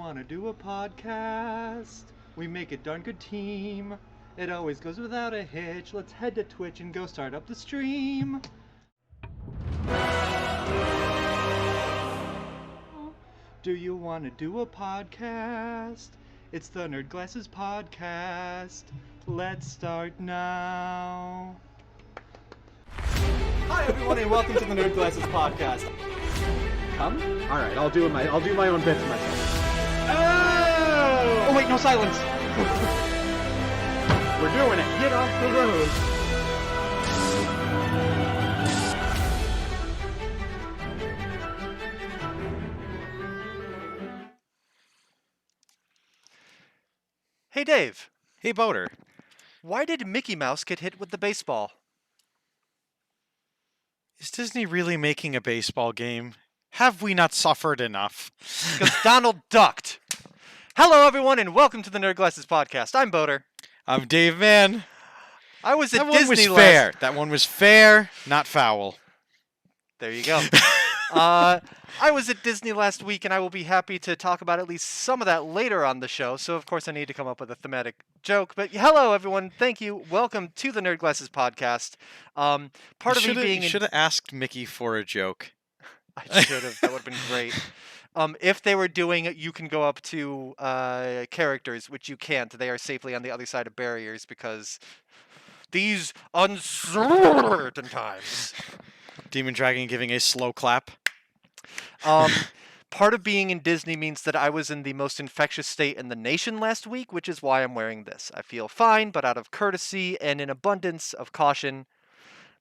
wanna do a podcast? We make a darn good team. It always goes without a hitch. Let's head to Twitch and go start up the stream. Do you wanna do a podcast? It's the Nerd Glasses Podcast. Let's start now. Hi everyone and welcome to the Nerd Glasses Podcast. Come? All right, I'll do my own bits myself. Oh wait, no silence. We're doing it. Get off the road. Hey Dave, Hey, Boater. why did Mickey Mouse get hit with the baseball? Is Disney really making a baseball game? Have we not suffered enough? Because Donald ducked. Hello everyone and welcome to the Nerd Glasses Podcast. I'm Boater. I'm Dave Mann. I was at That one was Disney fair. That one was fair, not foul. There you go. I was at Disney last week and I will be happy to talk about at least some of that later on the show. So of course I need to come up with a thematic joke. But hello everyone, thank you. Welcome to the Nerd Glasses Podcast. Part of me being You should have asked Mickey for a joke. I should have. That would have been great. If they were doing you can go up to characters, which you can't. They are safely on the other side of barriers because these uncertain times. Demon Dragon giving a slow clap. Part of being in Disney means that I was in the most infectious state in the nation last week, which is why I'm wearing this. I feel fine, but out of courtesy and in abundance of caution,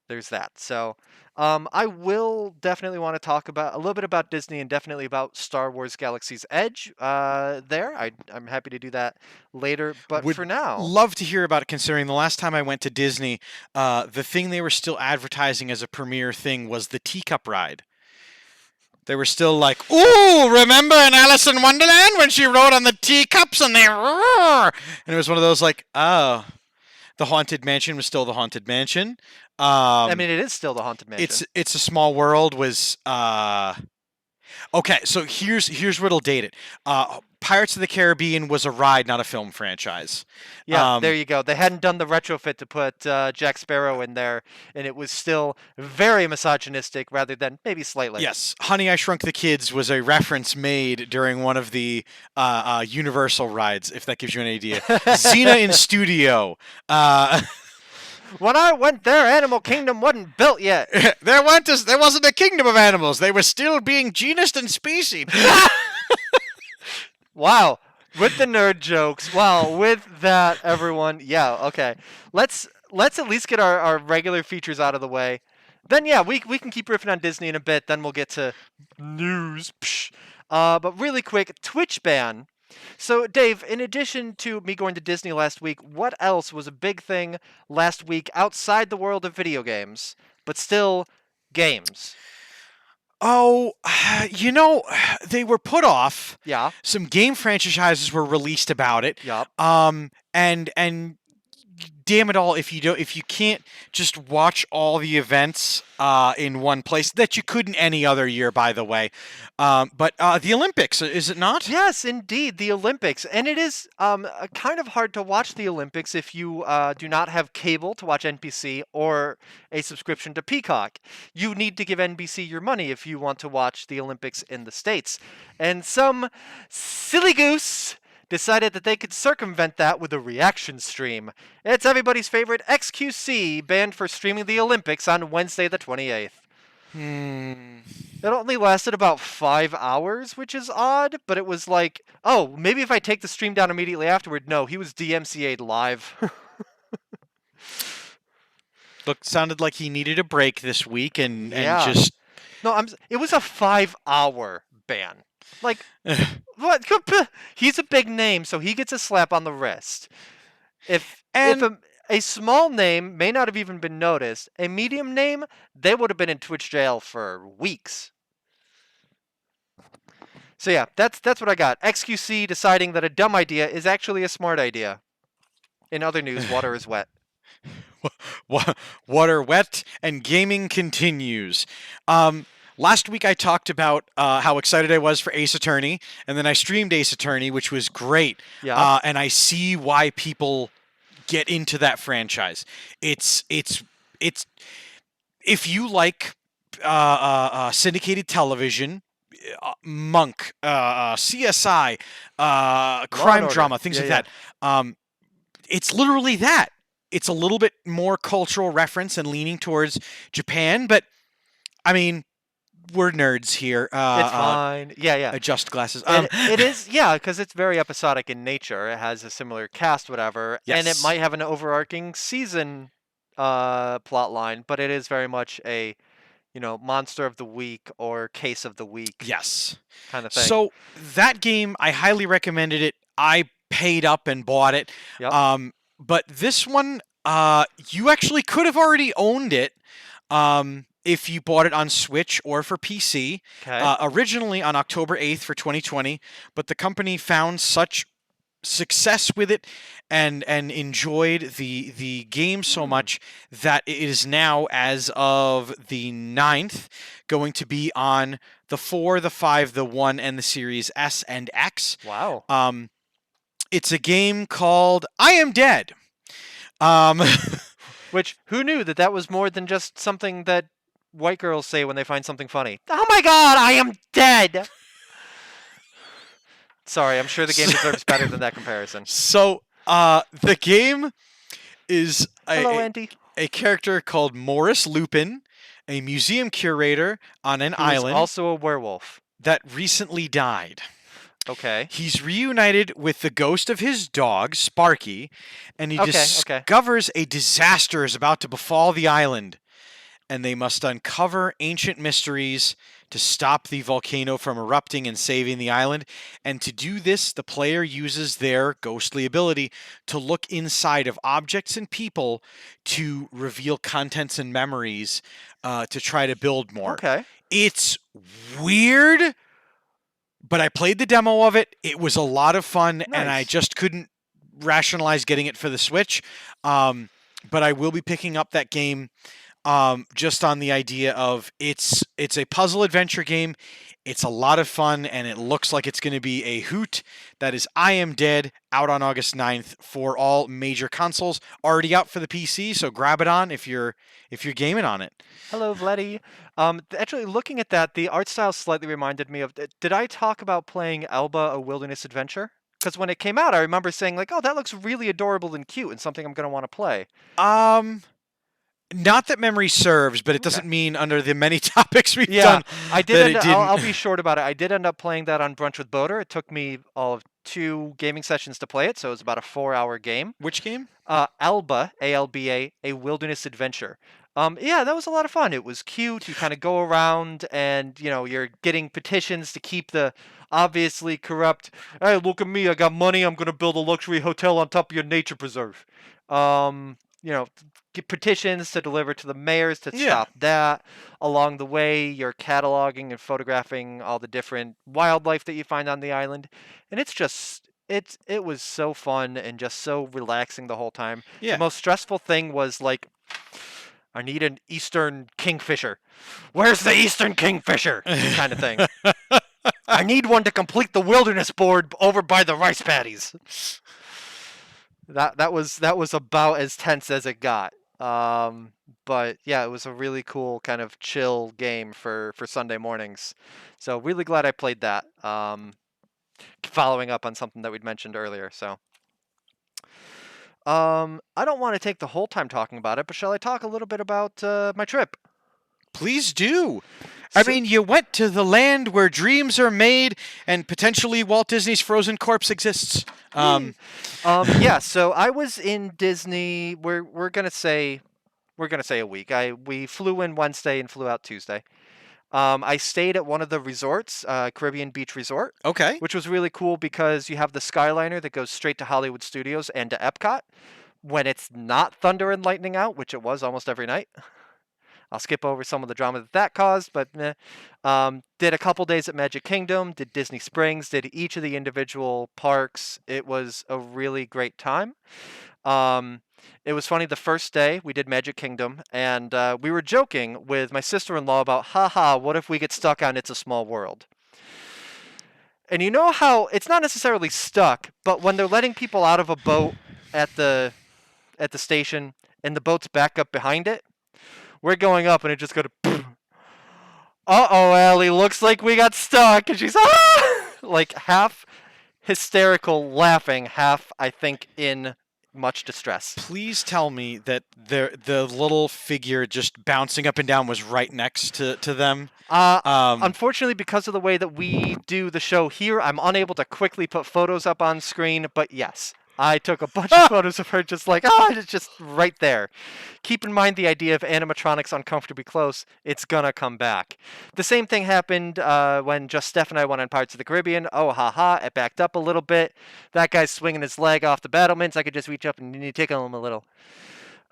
there's that. So I will definitely want to talk about a little bit about Disney and definitely about Star Wars Galaxy's Edge I'm happy to do that later, but Would for now... Love to hear about it, considering the last time I went to Disney, the thing they were still advertising as a premiere thing was the teacup ride. They were still like, ooh, remember in Alice in Wonderland when she rode on the teacups and they roar? And it was one of those like, oh, the Haunted Mansion was still the Haunted Mansion. I mean, it is still the Haunted Mansion. It's a Small World was okay. So here's where it'll date it. Pirates of the Caribbean was a ride, not a film franchise. Yeah, there you go. They hadn't done the retrofit to put Jack Sparrow in there, and it was still very misogynistic rather than maybe slightly. Yes, Honey, I Shrunk the Kids was a reference made during one of the Universal rides, if that gives you an idea. Xena in Studio. When I went there, Animal Kingdom wasn't built yet. There wasn't a kingdom of animals. They were still being genused and specied. Wow. With the nerd jokes. Wow. With that, everyone. Yeah, okay. Let's at least get our regular features out of the way. Then, yeah, we can keep riffing on Disney in a bit. Then we'll get to news. But really quick, Twitch ban. So, Dave, in addition to me going to Disney last week, what else was a big thing last week outside the world of video games, but still games? Oh, they were put off. Yeah. Some game franchises were released about it. Yup. And damn it all, if you can't just watch all the events in one place, that you couldn't any other year, by the way. But the Olympics, is it not? Yes, indeed, the Olympics. And it is kind of hard to watch the Olympics if you do not have cable to watch NBC or a subscription to Peacock. You need to give NBC your money if you want to watch the Olympics in the States. And some silly goose decided that they could circumvent that with a reaction stream. It's everybody's favorite XQC, banned for streaming the Olympics on Wednesday the 28th. It only lasted about 5 hours, which is odd, but it was like, oh, maybe if I take the stream down immediately afterward. No, he was DMCA'd live. Look, sounded like he needed a break this week and just... No, it was a 5-hour ban. Like, what? He's a big name, so he gets a slap on the wrist. If a small name may not have even been noticed, a medium name, they would have been in Twitch jail for weeks. So yeah, that's what I got. XQC deciding that a dumb idea is actually a smart idea. In other news, water is wet. Water wet and gaming continues. Last week I talked about how excited I was for Ace Attorney, and then I streamed Ace Attorney, which was great. Yeah. And I see why people get into that franchise. It's if you like syndicated television, Monk, CSI, crime Order. drama, things Yeah, like yeah. that. It's literally that. It's a little bit more cultural reference and leaning towards Japan, but I mean, we're nerds here. It's fine. Yeah, yeah. Adjust glasses. It is, yeah, because it's very episodic in nature. It has a similar cast, whatever, and it Yes. might have an overarching season plot line, but it is very much a, monster of the week or case of the week Yes. kind of thing. So that game, I highly recommended it. I paid up and bought it. Yep. But this one, you actually could have already owned it if you bought it on Switch or for PC. Okay. Originally on October 8th for 2020, but the company found such success with it and enjoyed the game so much that it is now, as of the 9th, going to be on the 4, the 5, the 1, and the Series S and X. Wow. It's a game called I Am Dead. Which, who knew that was more than just something that white girls say when they find something funny? Oh my god, I am dead! Sorry, I'm sure the game deserves better than that comparison. So, the game is Hello, Andy. a character called Morris Lupin, a museum curator on an Who is island also a werewolf. that recently died. Okay. He's reunited with the ghost of his dog, Sparky, and he Okay. discovers a disaster is about to befall the island, and they must uncover ancient mysteries to stop the volcano from erupting and saving the island. And to do this, the player uses their ghostly ability to look inside of objects and people to reveal contents and memories to try to build more. Okay. It's weird, but I played the demo of it. It was a lot of fun, and I Nice. just couldn't rationalize getting it for the Switch. But I will be picking up that game just on the idea of it's a puzzle adventure game. It's a lot of fun, and it looks like it's going to be a hoot. That is I Am Dead, out on August 9th for all major consoles. Already out for the PC, so grab it on if you're gaming on it. Hello, Vladdy. Actually, looking at that, the art style slightly reminded me of. Did I talk about playing Elba: A Wilderness Adventure? Because when it came out, I remember saying like, "Oh, that looks really adorable and cute, and something I'm going to want to play." Not that memory serves, but it doesn't mean under the many topics we've Yeah, done. I that did. it didn't. I'll be short about it. I did end up playing that on Brunch with Boater. It took me all of 2 gaming sessions to play it, so it was about a 4-hour game. Which game? Alba, ALBA, A Wilderness Adventure. Yeah, that was a lot of fun. It was cute. You kind of go around and, you're getting petitions to keep the obviously corrupt, hey, look at me, I got money, I'm going to build a luxury hotel on top of your nature preserve. Get petitions to deliver to the mayors to Yeah. stop that. Along the way, you're cataloging and photographing all the different wildlife that you find on the island. And it's just, it was so fun and just so relaxing the whole time. Yeah. The most stressful thing was like, I need an eastern kingfisher. Where's the eastern kingfisher? Kind of thing. I need one to complete the wilderness board over by the rice paddies. That was about as tense as it got. But yeah, it was a really cool kind of chill game for Sunday mornings. So really glad I played that. Following up on something that we'd mentioned earlier. So I don't want to take the whole time talking about it, but shall I talk a little bit about my trip? Please do. I So- mean, you went to the land where dreams are made and potentially Walt Disney's frozen corpse exists. Yeah, so I was in Disney. We're gonna say a week. We flew in Wednesday and flew out Tuesday. I stayed at one of the resorts, Caribbean Beach Resort, Okay. which was really cool because you have the Skyliner that goes straight to Hollywood Studios and to Epcot when it's not thunder and lightning out, which it was almost every night. I'll skip over some of the drama that caused, but did a couple days at Magic Kingdom, did Disney Springs, did each of the individual parks. It was a really great time. It was funny. The first day we did Magic Kingdom, and we were joking with my sister-in-law about, haha, what if we get stuck on It's a Small World? And you know how it's not necessarily stuck, but when they're letting people out of a boat at the station and the boat's back up behind it, we're going up and it just goes, uh-oh, Allie, looks like we got stuck. And she's, like half hysterical laughing, half, I think, in much distress. Please tell me that the little figure just bouncing up and down was right next to them. Unfortunately, because of the way that we do the show here, I'm unable to quickly put photos up on screen, but yes. I took a bunch of photos of her just like, it's just right there. Keep in mind the idea of animatronics uncomfortably close. It's gonna come back. The same thing happened when Just Steph and I went on Pirates of the Caribbean. Oh, haha, it backed up a little bit. That guy's swinging his leg off the battlements. I could just reach up and tickle him a little.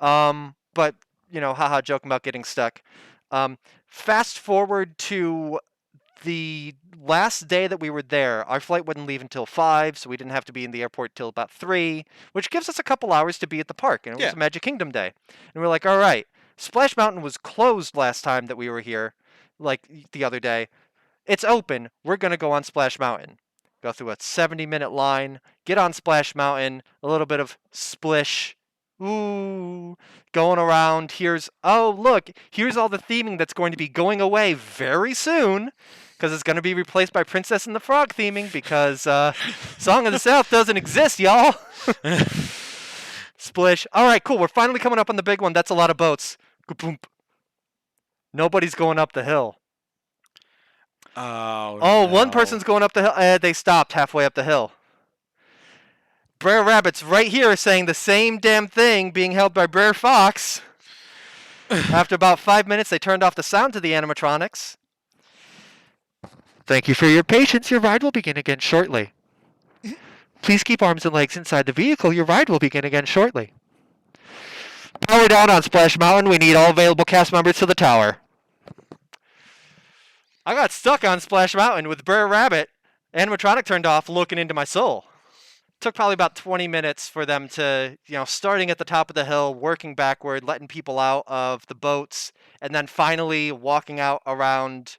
But, haha, joking about getting stuck. Fast forward to the last day that we were there. Our flight wouldn't leave until 5, so we didn't have to be in the airport till about 3, which gives us a couple hours to be at the park. And it was a Magic Kingdom day. And we're like, all right, Splash Mountain was closed last time that we were here, like the other day. It's open. We're going to go on Splash Mountain. Go through a 70-minute line, get on Splash Mountain, a little bit of splish. Ooh, going around. Here's all the theming that's going to be going away very soon. Because it's going to be replaced by Princess and the Frog theming, because Song of the South doesn't exist, y'all. Splish. All right, cool. We're finally coming up on the big one. That's a lot of boats. Kaboom. Nobody's going up the hill. Oh, no. no. One person's going up the hill. They stopped halfway up the hill. Brer Rabbit's right here saying the same damn thing, being held by Brer Fox. After about 5 minutes, they turned off the sound to the animatronics. Thank you for your patience. Your ride will begin again shortly. Please keep arms and legs inside the vehicle. Your ride will begin again shortly. Power down on Splash Mountain. We need all available cast members to the tower. I got stuck on Splash Mountain with Brer Rabbit. Animatronic turned off, looking into my soul. Took probably about 20 minutes for them to, starting at the top of the hill, working backward, letting people out of the boats, and then finally walking out around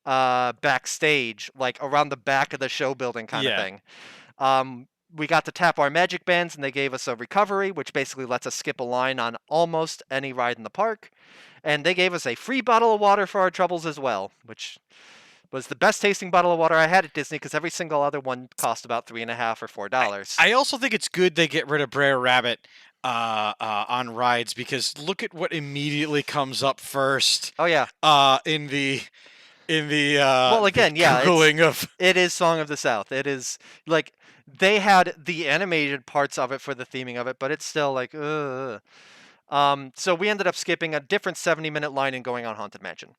backstage, like around the back of the show building kind of thing. We got to tap our magic bands, and they gave us a recovery, which basically lets us skip a line on almost any ride in the park. And they gave us a free bottle of water for our troubles as well, which was the best tasting bottle of water I had at Disney, because every single other one cost about $3.50 or $4. I also think it's good they get rid of Brer Rabbit on rides, because look at what immediately comes up first. Oh yeah. In the well, again, Googling it is Song of the South. It is like they had the animated parts of it for the theming of it, but it's still like ugh. So we ended up skipping a different 70-minute line and going on Haunted Mansion.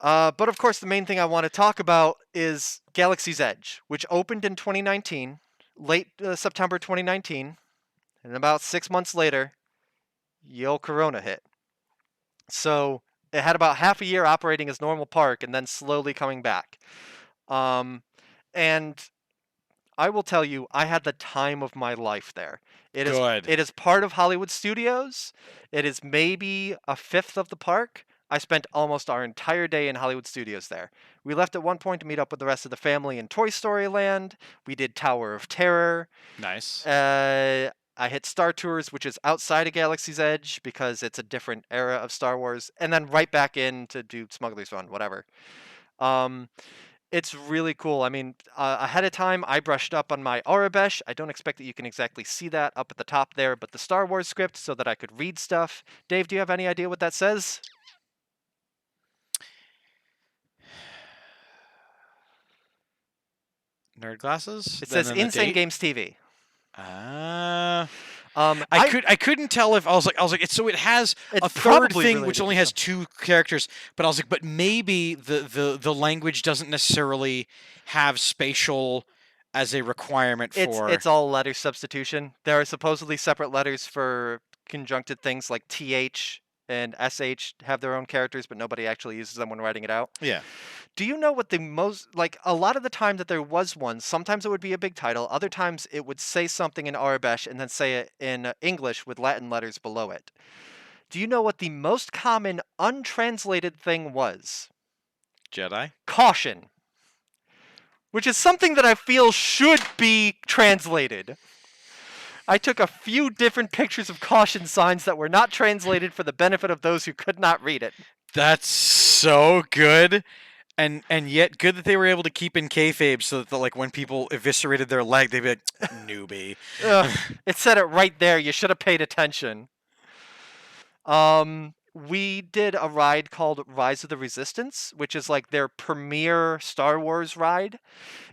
But of course, the main thing I want to talk about is Galaxy's Edge, which opened in 2019, late September 2019, and about 6 months later, Corona hit. So it had about half a year operating as normal park and then slowly coming back. And I will tell you, I had the time of my life there. It is part of Hollywood Studios. It is maybe a fifth of the park. I spent almost our entire day in Hollywood Studios there. We left at one point to meet up with the rest of the family in Toy Story Land. We did Tower of Terror. Nice. I hit Star Tours, which is outside of Galaxy's Edge because it's a different era of Star Wars, and then right back in to do Smuggler's Run, whatever. It's really cool. I mean, ahead of time, I brushed up on my Aurebesh. I don't expect that you can exactly see that up at the top there, but the Star Wars script so that I could read stuff. Dave, do you have any idea what that says? Nerd glasses? It says Insane Games TV. I couldn't tell if I was like so it has a third thing which only has 2 characters, but I was like, but maybe the language doesn't necessarily have spatial as a requirement for. It's all letter substitution. There are supposedly separate letters for conjuncted things like TH and SH have their own characters, but nobody actually uses them when writing it out. Yeah. Do you know what the most, like, a lot of the time that there was one, sometimes it would be a big title, other times it would say something in Arabesh and then say it in English with Latin letters below it. Do you know what the most common untranslated thing was? Jedi. Caution. Which is something that I feel should be translated. I took a few different pictures of caution signs that were not translated for the benefit of those who could not read it. That's so good. And yet good that they were able to keep in kayfabe so that like when people eviscerated their leg, they'd be like, newbie. It said it right there. You should have paid attention. We did a ride called Rise of the Resistance, which is like their premier Star Wars ride.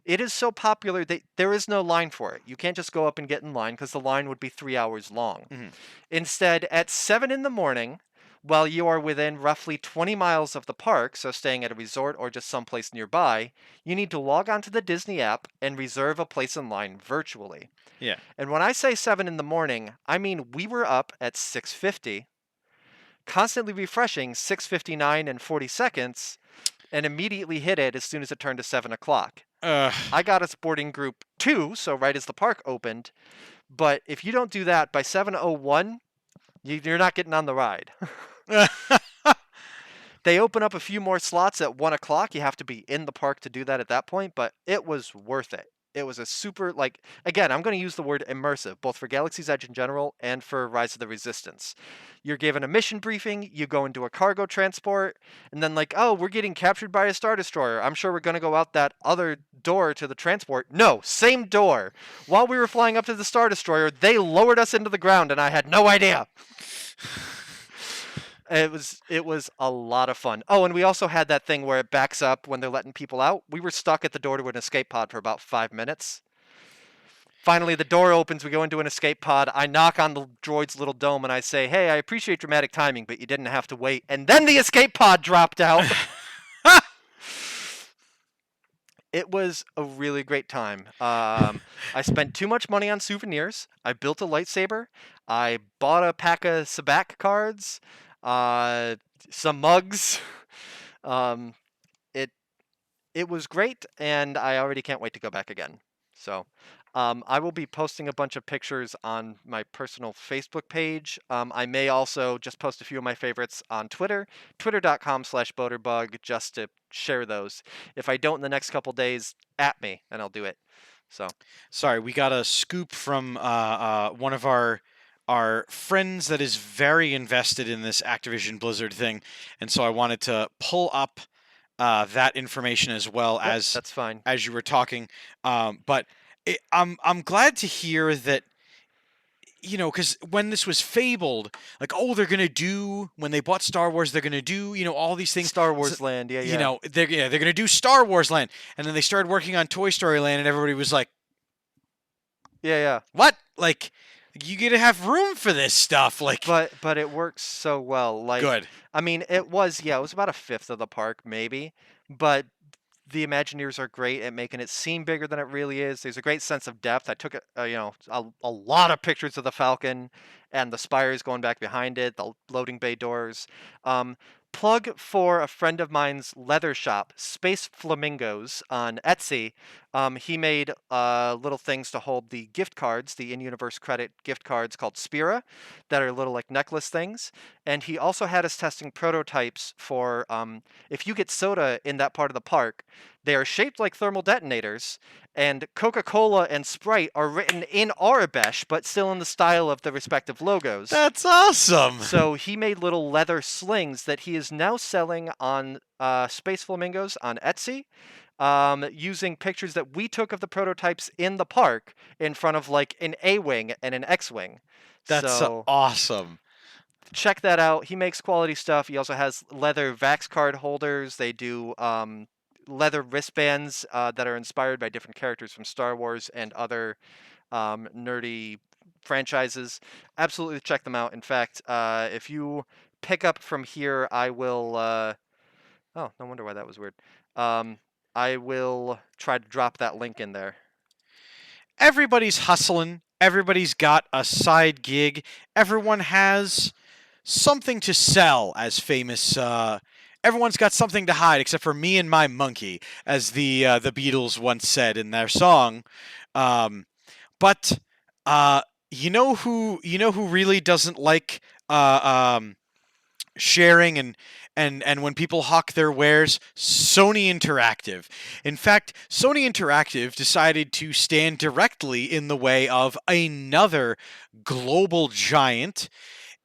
It is so popular that there is no line for it. You can't just go up and get in line because the line would be 3 hours long. Mhm. Instead, at 7 in the morning, while you are within roughly 20 miles of the park, so staying at a resort or just someplace nearby, you need to log onto the Disney app and reserve a place in line virtually. Yeah. And when I say 7 in the morning, I mean we were up at 6:50, constantly refreshing 6:59 and 40 seconds, and immediately hit it as soon as it turned to 7 o'clock. I got us boarding group 2, so right as the park opened. But if you don't do that by 7:01, you're not getting on the ride. They open up a few more slots at 1 o'clock. You have to be in the park to do that at that point, but it was worth it. It was a super, like, again, I'm going to use the word immersive, both for Galaxy's Edge in general and for Rise of the Resistance. You're given a mission briefing, you go into a cargo transport, and then like, oh, we're getting captured by a Star Destroyer. I'm sure we're going to go out that other door to the transport. No, same door. While we were flying up to the Star Destroyer, they lowered us into the ground, and I had no idea. It was a lot of fun. Oh, and we also had that thing where it backs up when they're letting people out. We were stuck at the door to an escape pod for about 5 minutes. Finally, the door opens. We go into an escape pod. I knock on the droid's little dome and I say, hey, I appreciate dramatic timing, but you didn't have to wait. And then the escape pod dropped out. It was a really great time. I spent too much money on souvenirs. I built a lightsaber. I bought a pack of Sabacc cards. Some mugs. It was great, and I already can't wait to go back again. So, I will be posting a bunch of pictures on my personal Facebook page. I may also just post a few of my favorites on Twitter, twitter.com/boaterbug, just to share those. If I don't in the next couple days, at me, and I'll do it. So, Sorry, we got a scoop from one of our friends that is very invested in this Activision Blizzard thing, and so I wanted to pull up that information as well yep, as that's fine. as you were talking. But I'm glad to hear that, you know, because when this was fabled, like, oh, they're gonna do, when they bought Star Wars, they're gonna do, you know, all these things. Star Wars Land, yeah. You know, they're gonna do Star Wars Land, and then they started working on Toy Story Land, and everybody was like, yeah. what? Like, you gotta have room for this stuff. Like, But it works so well. Like, good. I mean, it was about a fifth of the park, maybe. But the Imagineers are great at making it seem bigger than it really is. There's a great sense of depth. I took a lot of pictures of the Falcon and the spires going back behind it, the loading bay doors. Plug for a friend of mine's leather shop, Space Flamingos, on Etsy. He made little things to hold the gift cards, the in-universe credit gift cards called Spira, that are little like necklace things. And he also had us testing prototypes for if you get soda in that part of the park, they are shaped like thermal detonators, and Coca-Cola and Sprite are written in Arabesh, but still in the style of the respective logos. That's awesome. So he made little leather slings that he is now selling on Space Flamingos on Etsy, using pictures that we took of the prototypes in the park in front of like an A-wing and an X-wing. That's So awesome. check that out. He makes quality stuff. He also has leather Vax card holders. They do leather wristbands that are inspired by different characters from Star Wars and other nerdy franchises. Absolutely check them out. In fact, if you pick up from here, I will. Oh, no wonder why that was weird. I will try to drop that link in there. Everybody's hustling. Everybody's got a side gig. Everyone has something to sell, as famous. Everyone's got something to hide except for me and my monkey, as the Beatles once said in their song. Um, but you know who really doesn't like sharing and when people hawk their wares? Sony Interactive. In fact, Sony Interactive decided to stand directly in the way of another global giant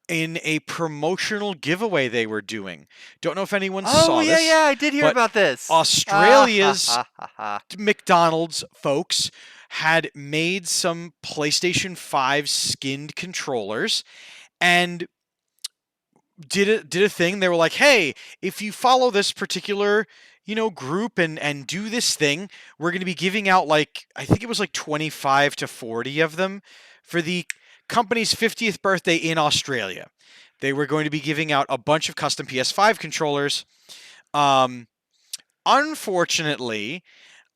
in a promotional giveaway they were doing. Don't know if anyone saw Oh, yeah, this, yeah, I did hear but about this. Australia's Ah. McDonald's folks had made some PlayStation 5 skinned controllers and did a thing. They were like, "Hey, if you follow this particular, group and do this thing, we're going to be giving out like I think it was like 25 to 40 of them for the company's 50th birthday in Australia." They were going to be giving out a bunch of custom PS5 controllers. Unfortunately,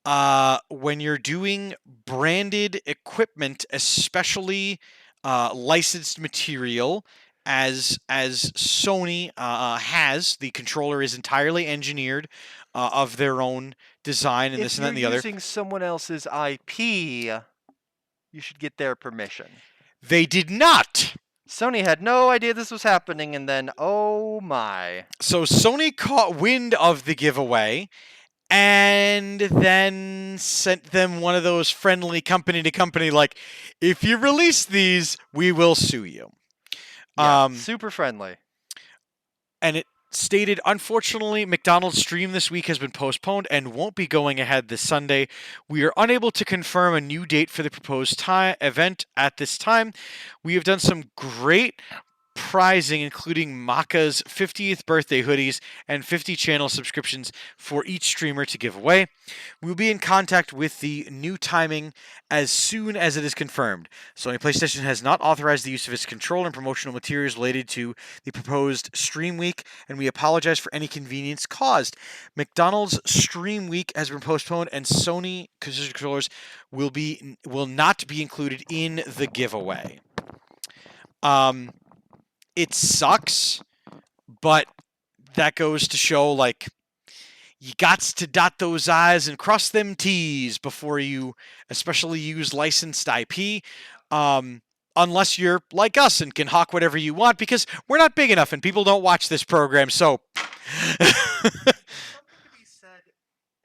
when you're doing branded equipment, especially licensed material, as Sony has, the controller is entirely engineered of their own design and If this and that you're and the other. using someone else's IP, you should get their permission. They did not. Sony had no idea this was happening, and then, oh my. So Sony caught wind of the giveaway and then sent them one of those friendly company to company, like, if you release these, we will sue you. Yeah, super friendly. And it stated, unfortunately, McDonald's stream this week has been postponed and won't be going ahead this Sunday. We are unable to confirm a new date for the proposed event at this time. We have done some great prizing, including Maka's 50th birthday hoodies and 50 channel subscriptions for each streamer to give away. We'll be in contact with the new timing as soon as it is confirmed. Sony PlayStation has not authorized the use of its controller and promotional materials related to the proposed stream week, and we apologize for any inconvenience caused. McDonald's stream week has been postponed, and Sony controllers will not be included in the giveaway. It sucks, but that goes to show, like, you gots to dot those I's and cross them T's before you especially use licensed IP, unless you're like us and can hawk whatever you want, because we're not big enough and people don't watch this program, so... Something to be said,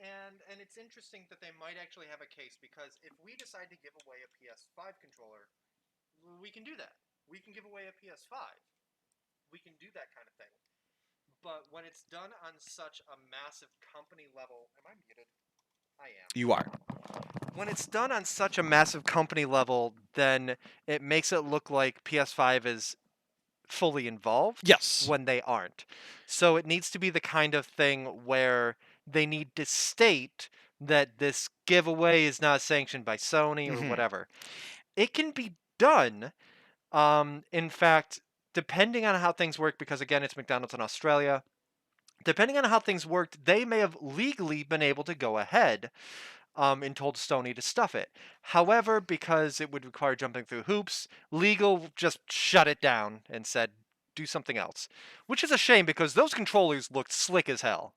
and it's interesting that they might actually have a case, because if we decide to give away a PS5 controller, we can do that. We can give away a PS5. We can do that kind of thing. But when it's done on such a massive company level... Am I muted? I am. You are. When it's done on such a massive company level, then it makes it look like PS5 is fully involved. Yes. When they aren't. So it needs to be the kind of thing where they need to state that this giveaway is not sanctioned by Sony or whatever. It can be done. In fact, depending on how things work, because again, it's McDonald's in Australia, depending on how things worked, they may have legally been able to go ahead and told Sony to stuff it. However, because it would require jumping through hoops, legal just shut it down and said, do something else. Which is a shame, because those controllers looked slick as hell.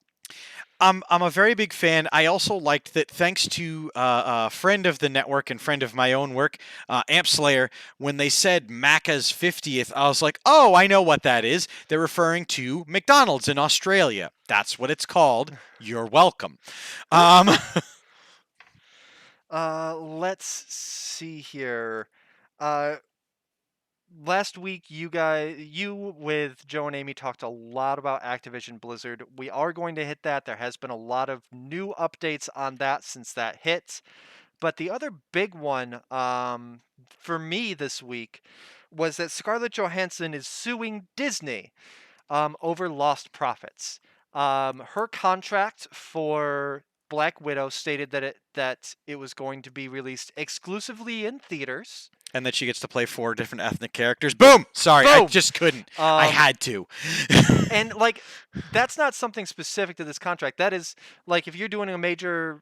I'm a very big fan. I also liked that, thanks to a friend of the network and friend of my own work, Amp Slayer, when they said Macca's 50th, I was like, oh, I know what that is. They're referring to McDonald's in Australia. That's what it's called. You're welcome. Let's see here. Last week, you with Joe and Amy talked a lot about Activision Blizzard. We are going to hit that. There has been a lot of new updates on that since that hit. But the other big one for me this week was that Scarlett Johansson is suing Disney over lost profits. Her contract for Black Widow stated that it was going to be released exclusively in theaters. And that she gets to play 4 different ethnic characters. Boom! Sorry, I just couldn't. I had to. And, like, that's not something specific to this contract. That is, like, if you're doing a major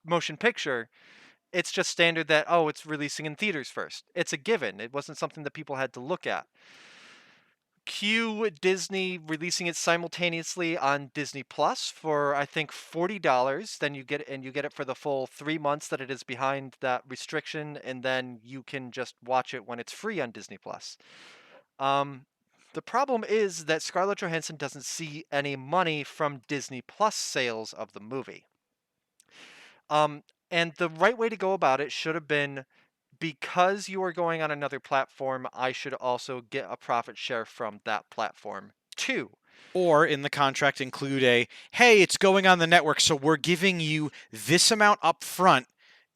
motion picture, it's just standard that, oh, it's releasing in theaters first. It's a given. It wasn't something that people had to look at. Cue Disney releasing it simultaneously on Disney Plus for I think $40. Then you get it for the full 3 months that it is behind that restriction, and then you can just watch it when it's free on Disney Plus. The problem is that Scarlett Johansson doesn't see any money from Disney Plus sales of the movie. And the right way to go about it should have been, because you are going on another platform, I should also get a profit share from that platform too. Or in the contract include hey, it's going on the network, so we're giving you this amount up front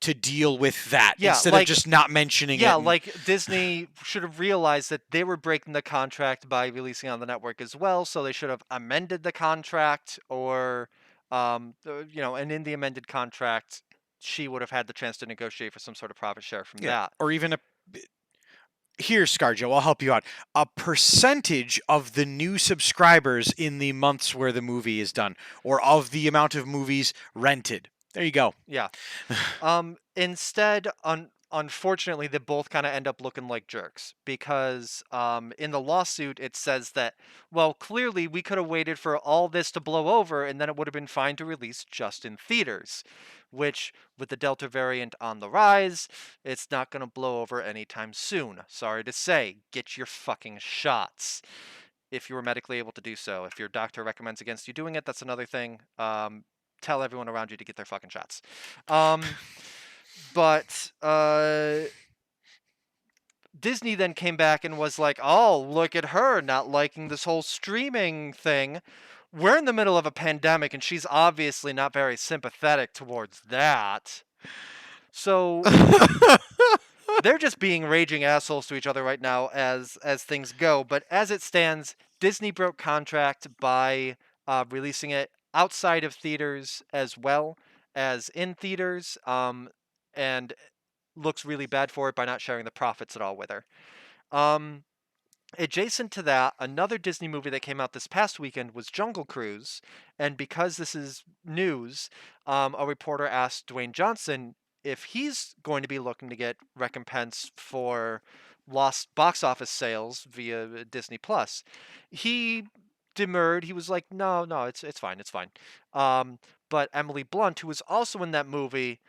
to deal with that, instead of just not mentioning it. Yeah, like Disney should have realized that they were breaking the contract by releasing on the network as well, so they should have amended the contract, or, and in the amended contract, she would have had the chance to negotiate for some sort of profit share from that. Or even here, ScarJo, I'll help you out. A percentage of the new subscribers in the months where the movie is done, or of the amount of movies rented. There you go. Yeah. Instead, unfortunately, they both kind of end up looking like jerks, because in the lawsuit it says that, well, clearly we could have waited for all this to blow over, and then it would have been fine to release just in theaters, which, with the Delta variant on the rise, it's not going to blow over anytime soon. Sorry to say, get your fucking shots if you were medically able to do so. If your doctor recommends against you doing it, that's another thing. Tell everyone around you to get their fucking shots. But Disney then came back and was like, oh, look at her not liking this whole streaming thing. We're in the middle of a pandemic, and she's obviously not very sympathetic towards that. So they're just being raging assholes to each other right now as things go. But as it stands, Disney broke contract by releasing it outside of theaters as well as in theaters, and looks really bad for it by not sharing the profits at all with her. Adjacent to that, another Disney movie that came out this past weekend was Jungle Cruise, and because this is news, a reporter asked Dwayne Johnson if he's going to be looking to get recompense for lost box office sales via Disney Plus. He demurred. He was like, no, it's fine, it's fine. But Emily Blunt, who was also in that movie,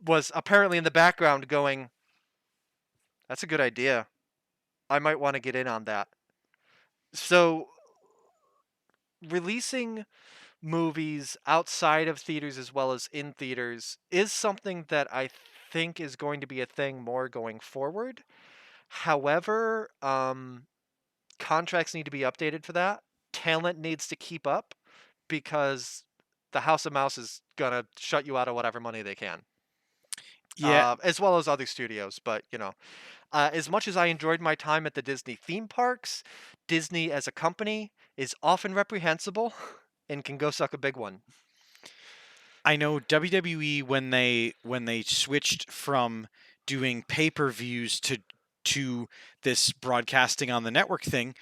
was apparently in the background going, that's a good idea. I might want to get in on that. So releasing movies outside of theaters as well as in theaters is something that I think is going to be a thing more going forward. However, contracts need to be updated for that. Talent needs to keep up, because the House of Mouse is gonna shut you out of whatever money they can. Yeah. As well as other studios. But, as much as I enjoyed my time at the Disney theme parks, Disney as a company is often reprehensible and can go suck a big one. I know WWE, when they switched from doing pay-per-views to this broadcasting on the network thing,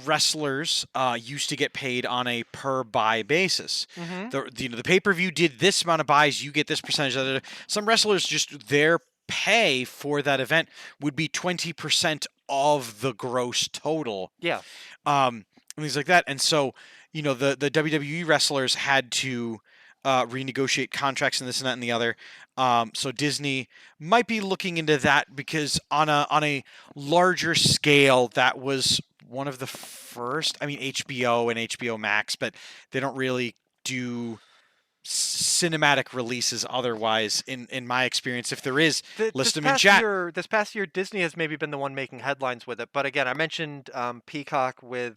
wrestlers used to get paid on a per buy basis. Mm-hmm. The pay-per-view did this amount of buys, you get this percentage. Some wrestlers, just their pay for that event would be 20% of the gross total. Yeah. And things like that. And so, the WWE wrestlers had to renegotiate contracts and this and that and the other. So Disney might be looking into that, because on a larger scale, that was one of the first. I mean, HBO and HBO Max, but they don't really do cinematic releases otherwise, in my experience. If there is, list them in chat. This past year, Disney has maybe been the one making headlines with it. But again, I mentioned Peacock with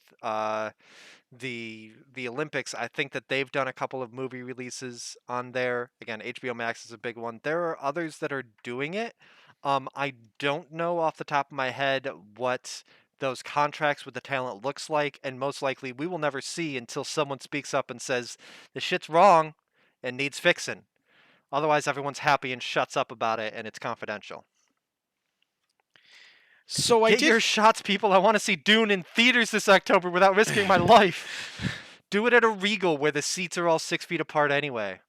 the Olympics. I think that they've done a couple of movie releases on there. Again, HBO Max is a big one. There are others that are doing it. I don't know off the top of my head what those contracts with the talent looks like, and most likely we will never see until someone speaks up and says the shit's wrong and needs fixing. Otherwise, everyone's happy and shuts up about it, and it's confidential. So Get your shots, people. I want to see Dune in theaters this October without risking my life. Do it at a Regal where the seats are all 6 feet apart anyway.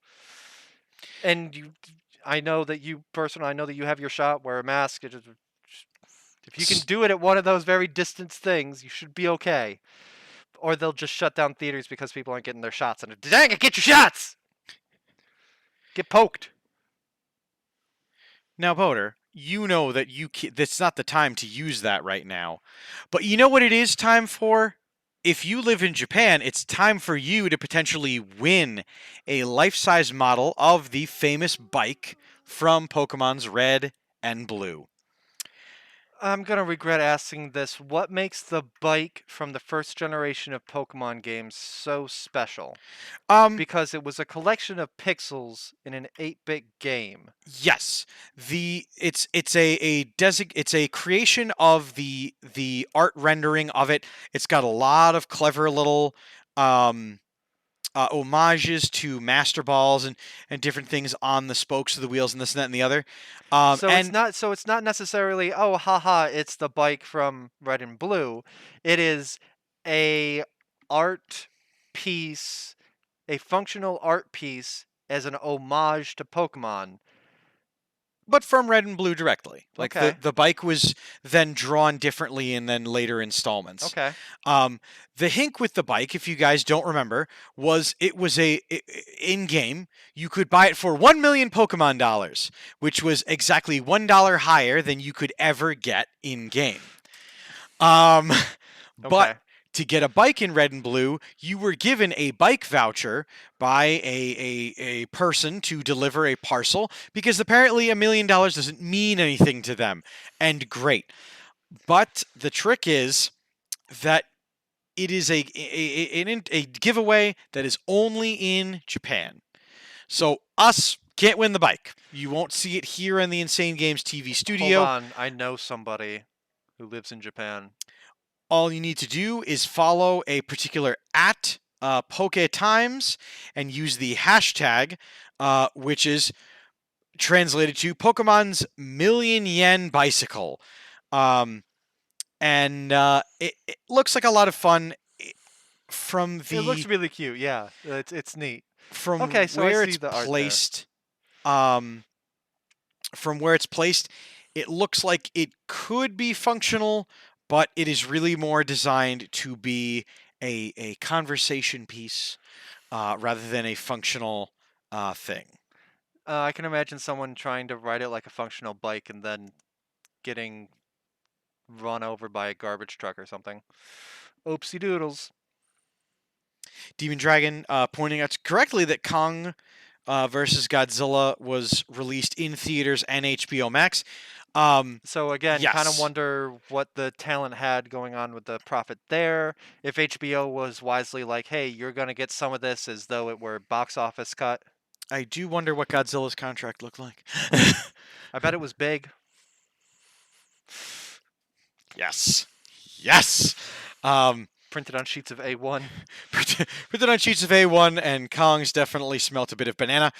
And I know that you have your shot. Wear a mask. Just If you can do it at one of those very distant things, you should be okay. Or they'll just shut down theaters because people aren't getting their shots. And dang it, get your shots! Get poked. Now, Boater, you know that that's not the time to use that right now. But you know what it is time for? If you live in Japan, it's time for you to potentially win a life-size model of the famous bike from Pokemon's Red and Blue. I'm going to regret asking this. What makes the bike from the first generation of Pokemon games so special? Because it was a collection of pixels in an 8-bit game. Yes, it's a creation of the art rendering of it. It's got a lot of clever little homages to Master Balls and different things on the spokes of the wheels and this and that and the other. It's not necessarily, oh haha, it's the bike from Red and Blue. It is a art piece, a functional art piece as an homage to Pokemon. But from Red and Blue directly. Like Okay. the bike was then drawn differently in then later installments. Okay. The hink with the bike, if you guys don't remember, was in game you could buy it for 1 million Pokemon dollars, which was exactly $1 higher than you could ever get in game. But to get a bike in Red and Blue, you were given a bike voucher by a person to deliver a parcel, because apparently $1 million doesn't mean anything to them. And great. But the trick is that it is a giveaway that is only in Japan. So us can't win the bike. You won't see it here in the Insane Games TV studio. Hold on, I know somebody who lives in Japan. All you need to do is follow a particular @PokeTimes and use the hashtag, which is translated to Pokemon's million yen bicycle. It looks like a lot from the. It looks really cute. Yeah, it's neat. From Okay, so I where see it's the art there. placed, from where it's placed, it looks like it could be functional, but it is really more designed to be a conversation piece rather than a functional thing. I can imagine someone trying to ride it like a functional bike and then getting run over by a garbage truck or something. Oopsie doodles. Demon Dragon pointing out correctly that Kong versus Godzilla was released in theaters and HBO Max. So again, kind of yes. wonder what the talent had going on with the profit there. If HBO was wisely like, hey, you're going to get some of this as though it were box office cut. I do wonder what Godzilla's contract looked like. I bet it was big. Yes. Yes. Printed on sheets of A1. Printed on sheets of A1, and Kong's definitely smelt a bit of banana.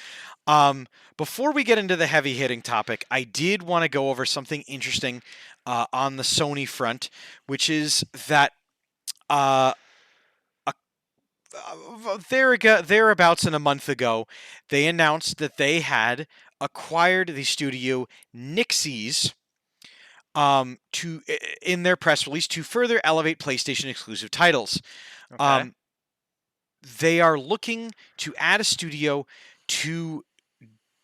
Before we get into the heavy-hitting topic, I did want to go over something interesting on the Sony front, which is that thereabouts in a month ago, they announced that they had acquired the studio Nixies in their press release to further elevate PlayStation exclusive titles. Okay. They are looking to add a studio to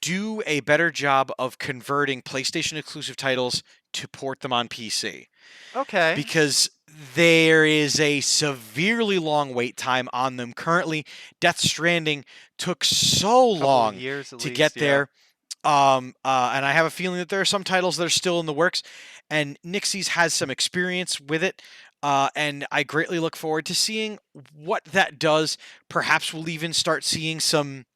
do a better job of converting PlayStation exclusive titles to port them on PC. Okay. Because there is a severely long wait time on them currently. Death Stranding took so long years to at least, get yeah. there. And I have a feeling that there are some titles that are still in the works, and Nixies has some experience with it. And I greatly look forward to seeing what that does. Perhaps we'll even start seeing some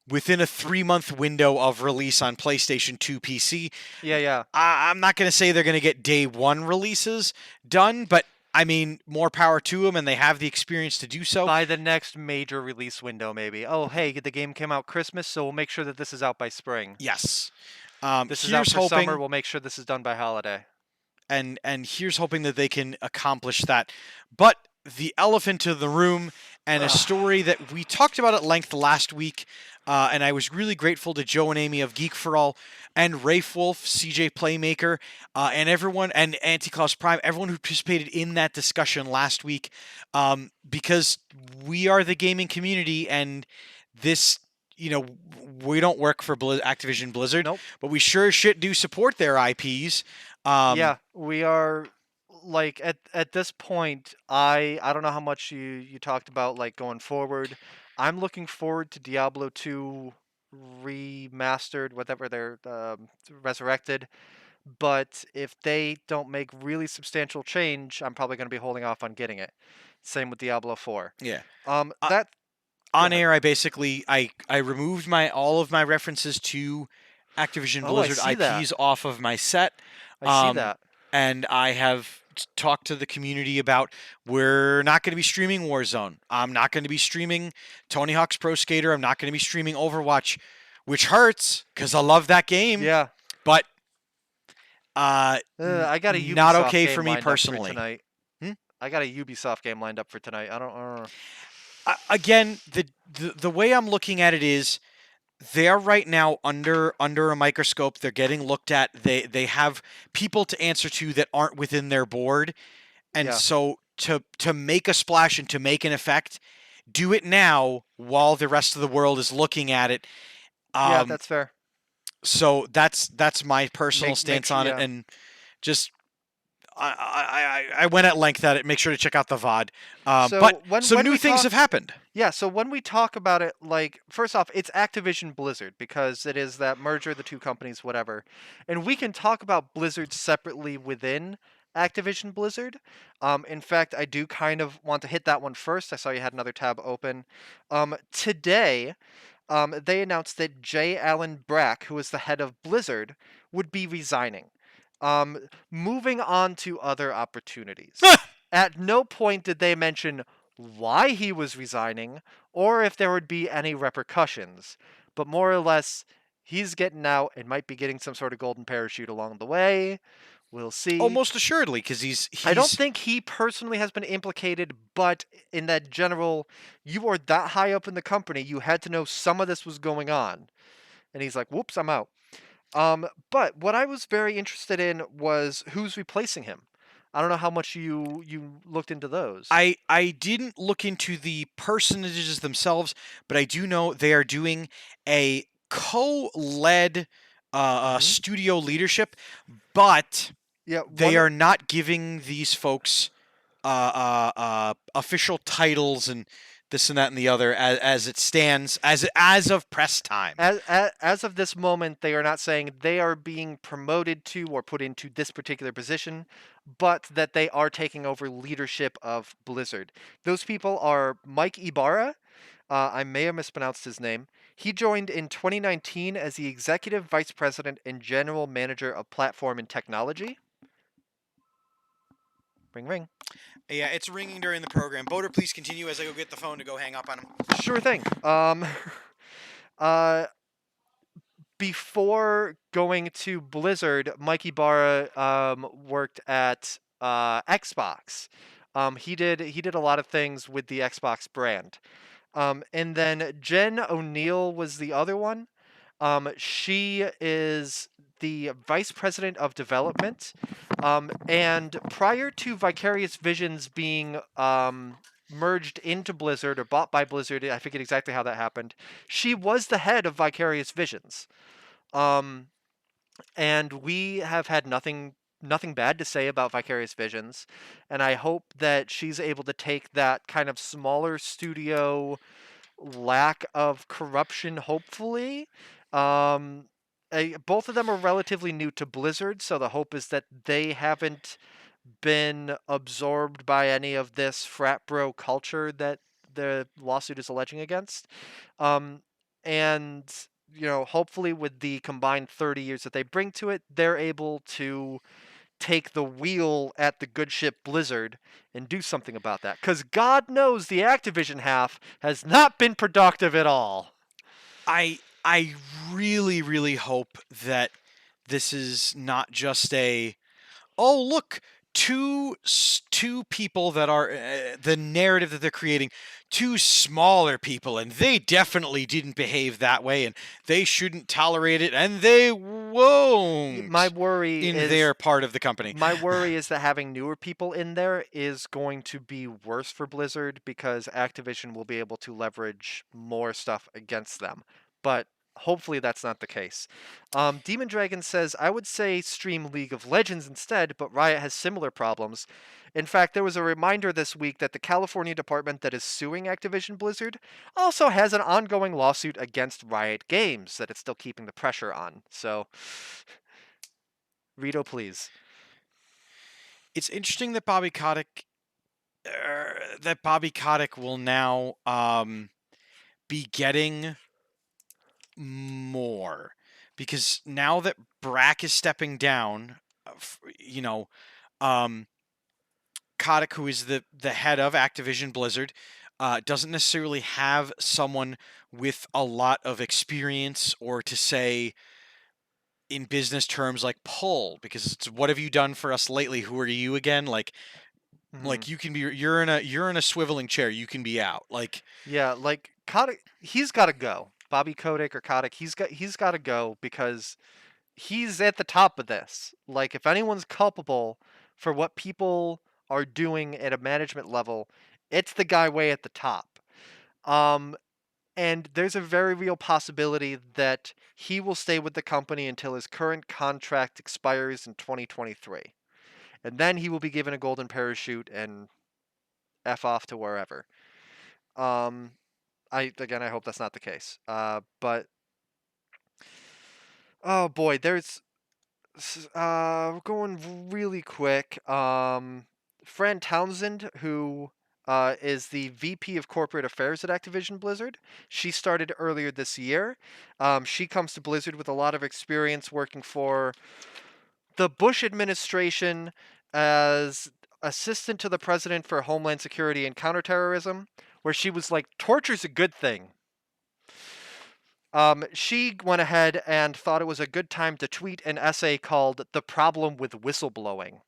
within a 3-month window of release on PlayStation 2 PC. Yeah. I'm not going to say they're going to get day one releases done, but I mean, more power to them, and they have the experience to do so. By the next major release window, maybe. Oh, hey, the game came out Christmas, so we'll make sure that this is out by spring. Yes. This is out for summer. We'll make sure this is done by holiday. And here's hoping that they can accomplish that. But the elephant in the room, and a story that we talked about at length last week. And I was really grateful to Joe and Amy of Geek for All, and Rafe Wolf, CJ Playmaker, and everyone, and Anti-Claus Prime, everyone who participated in that discussion last week, because we are the gaming community, and this, we don't work for Activision Blizzard, Nope. but we sure as shit do support their IPs. Yeah, we are like at this point. I don't know how much you talked about like going forward. I'm looking forward to Diablo 2 remastered, whatever they're resurrected. But if they don't make really substantial change, I'm probably going to be holding off on getting it. Same with Diablo 4. Yeah. That On ahead. air, I removed all of my references to Activision Oh, I Blizzard see that. IPs off of my set. I see that. And I have talked to the community about, we're not going to be streaming Warzone. I'm not going to be streaming Tony Hawk's Pro Skater. I'm not going to be streaming Overwatch, which hurts because I love that game. Yeah. But I got a Ubisoft not okay game for me lined up personally. tonight. I got a Ubisoft game lined up for tonight. I don't know. Again, the way I'm looking at it is, they're right now under a microscope. They're getting looked at. They have people to answer to that aren't within their board, and Yeah. so to make a splash and to make an effect, do it now while the rest of the world is looking at it. Yeah, that's fair. So that's my personal stance on it, yeah. and just I went at length at it. Make sure to check out the VOD. So But when some new we things talk- have happened. Yeah, so when we talk about it, like, first off, it's Activision Blizzard because it is that merger of the two companies, whatever. And we can talk about Blizzard separately within Activision Blizzard. In fact, I do kind of want to hit that one first. I saw you had another tab open. Today, they announced that J. Allen Brack, who is the head of Blizzard, would be resigning. Moving on to other opportunities. At no point did they mention why he was resigning or if there would be any repercussions, but more or less, he's getting out and might be getting some sort of golden parachute along the way. We'll see. Almost assuredly, because he's I don't think he personally has been implicated, but in that general, you are that high up in the company, you had to know some of this was going on. And he's like, whoops, I'm out. But what I was very interested in was who's replacing him. I don't know how much you looked into those. I didn't look into the personages themselves, but I do know they are doing a co-led studio leadership, but yeah, they are not giving these folks official titles and this and that and the other as it stands as of press time. As of this moment, they are not saying they are being promoted to or put into this particular position, but that they are taking over leadership of Blizzard. Those people are Mike Ibarra. I may have mispronounced his name. He joined in 2019 as the Executive Vice President and General Manager of Platform and Technology. Ring, ring. Yeah, it's ringing during the program. Boater, please continue as I go get the phone to go hang up on him. Sure thing. Before going to Blizzard, Mike Ibarra worked at Xbox. He did a lot of things with the Xbox brand. And then Jen O'Neill was the other one. She is the Vice President of Development. And prior to Vicarious Visions being merged into Blizzard or bought by Blizzard, I forget exactly how that happened, she was the head of Vicarious Visions. And we have had nothing bad to say about Vicarious Visions, and I hope that she's able to take that kind of smaller studio lack of corruption, hopefully. Both of them are relatively new to Blizzard, so the hope is that they haven't been absorbed by any of this frat bro culture that the lawsuit is alleging against. And hopefully with the combined 30 years that they bring to it, they're able to take the wheel at the good ship Blizzard and do something about that. Because God knows the Activision half has not been productive at all. I really, really hope that this is not just oh, look, two people that are the narrative that they're creating, two smaller people, and they definitely didn't behave that way, and they shouldn't tolerate it, and they won't My worry in is their part of the company. My worry is that having newer people in there is going to be worse for Blizzard because Activision will be able to leverage more stuff against them. But hopefully that's not the case. Demon Dragon says, I would say stream League of Legends instead, but Riot has similar problems. In fact, there was a reminder this week that the California department that is suing Activision Blizzard also has an ongoing lawsuit against Riot Games that it's still keeping the pressure on. So, Rito, please. It's interesting that Bobby Kotick will now be getting more, because now that Brack is stepping down, Kotick, who is the head of Activision Blizzard, doesn't necessarily have someone with a lot of experience, or to say in business terms like pull, because it's what have you done for us lately? Who are you again? Like you can be, you're in a swiveling chair, you can be out. Yeah, like Kotick, he's got to go. Bobby Kotick or Kotick, he's got to go because he's at the top of this. Like, if anyone's culpable for what people are doing at a management level, it's the guy way at the top. And there's a very real possibility that he will stay with the company until his current contract expires in 2023. And then he will be given a golden parachute and F off to wherever. I hope that's not the case. But oh boy, there's going really quick. Fran Townsend, who is the VP of Corporate Affairs at Activision Blizzard. She started earlier this year. She comes to Blizzard with a lot of experience working for the Bush administration as assistant to the president for Homeland Security and Counterterrorism, where she was like, torture's a good thing. She went ahead and thought it was a good time to tweet an essay called The Problem with Whistleblowing.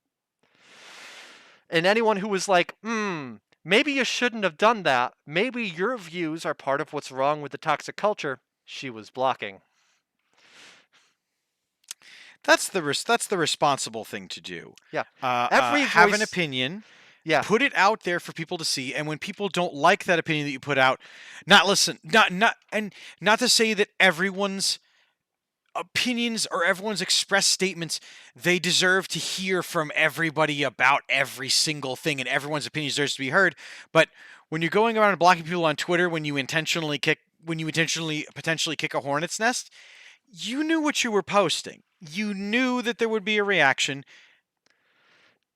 And anyone who was like, maybe you shouldn't have done that, maybe your views are part of what's wrong with the toxic culture, she was blocking. That's the responsible thing to do. Yeah. Have an opinion. Yeah. Put it out there for people to see, and when people don't like that opinion that you put out, not to say that everyone's opinions or everyone's expressed statements, they deserve to hear from everybody about every single thing, and everyone's opinion deserves to be heard. But when you're going around and blocking people on Twitter, when you potentially kick a hornet's nest, you knew what you were posting. You knew that there would be a reaction.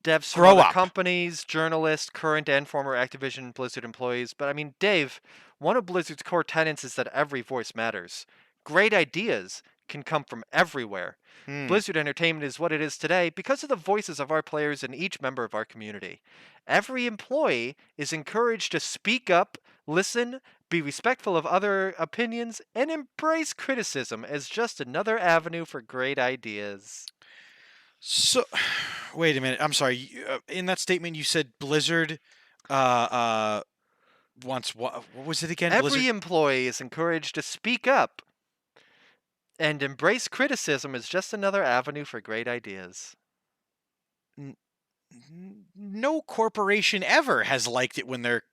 Devs from other companies, journalists, current and former Activision Blizzard employees. But I mean, Dave, one of Blizzard's core tenets is that every voice matters. Great ideas can come from everywhere. Blizzard Entertainment is what it is today because of the voices of our players and each member of our community. Every employee is encouraged to speak up, listen, be respectful of other opinions, and embrace criticism as just another avenue for great ideas. So, wait a minute. I'm sorry. In that statement, you said Blizzard wants what was it again? Every Blizzard? employee is encouraged to speak up and embrace criticism as just another avenue for great ideas. No corporation ever has liked it when their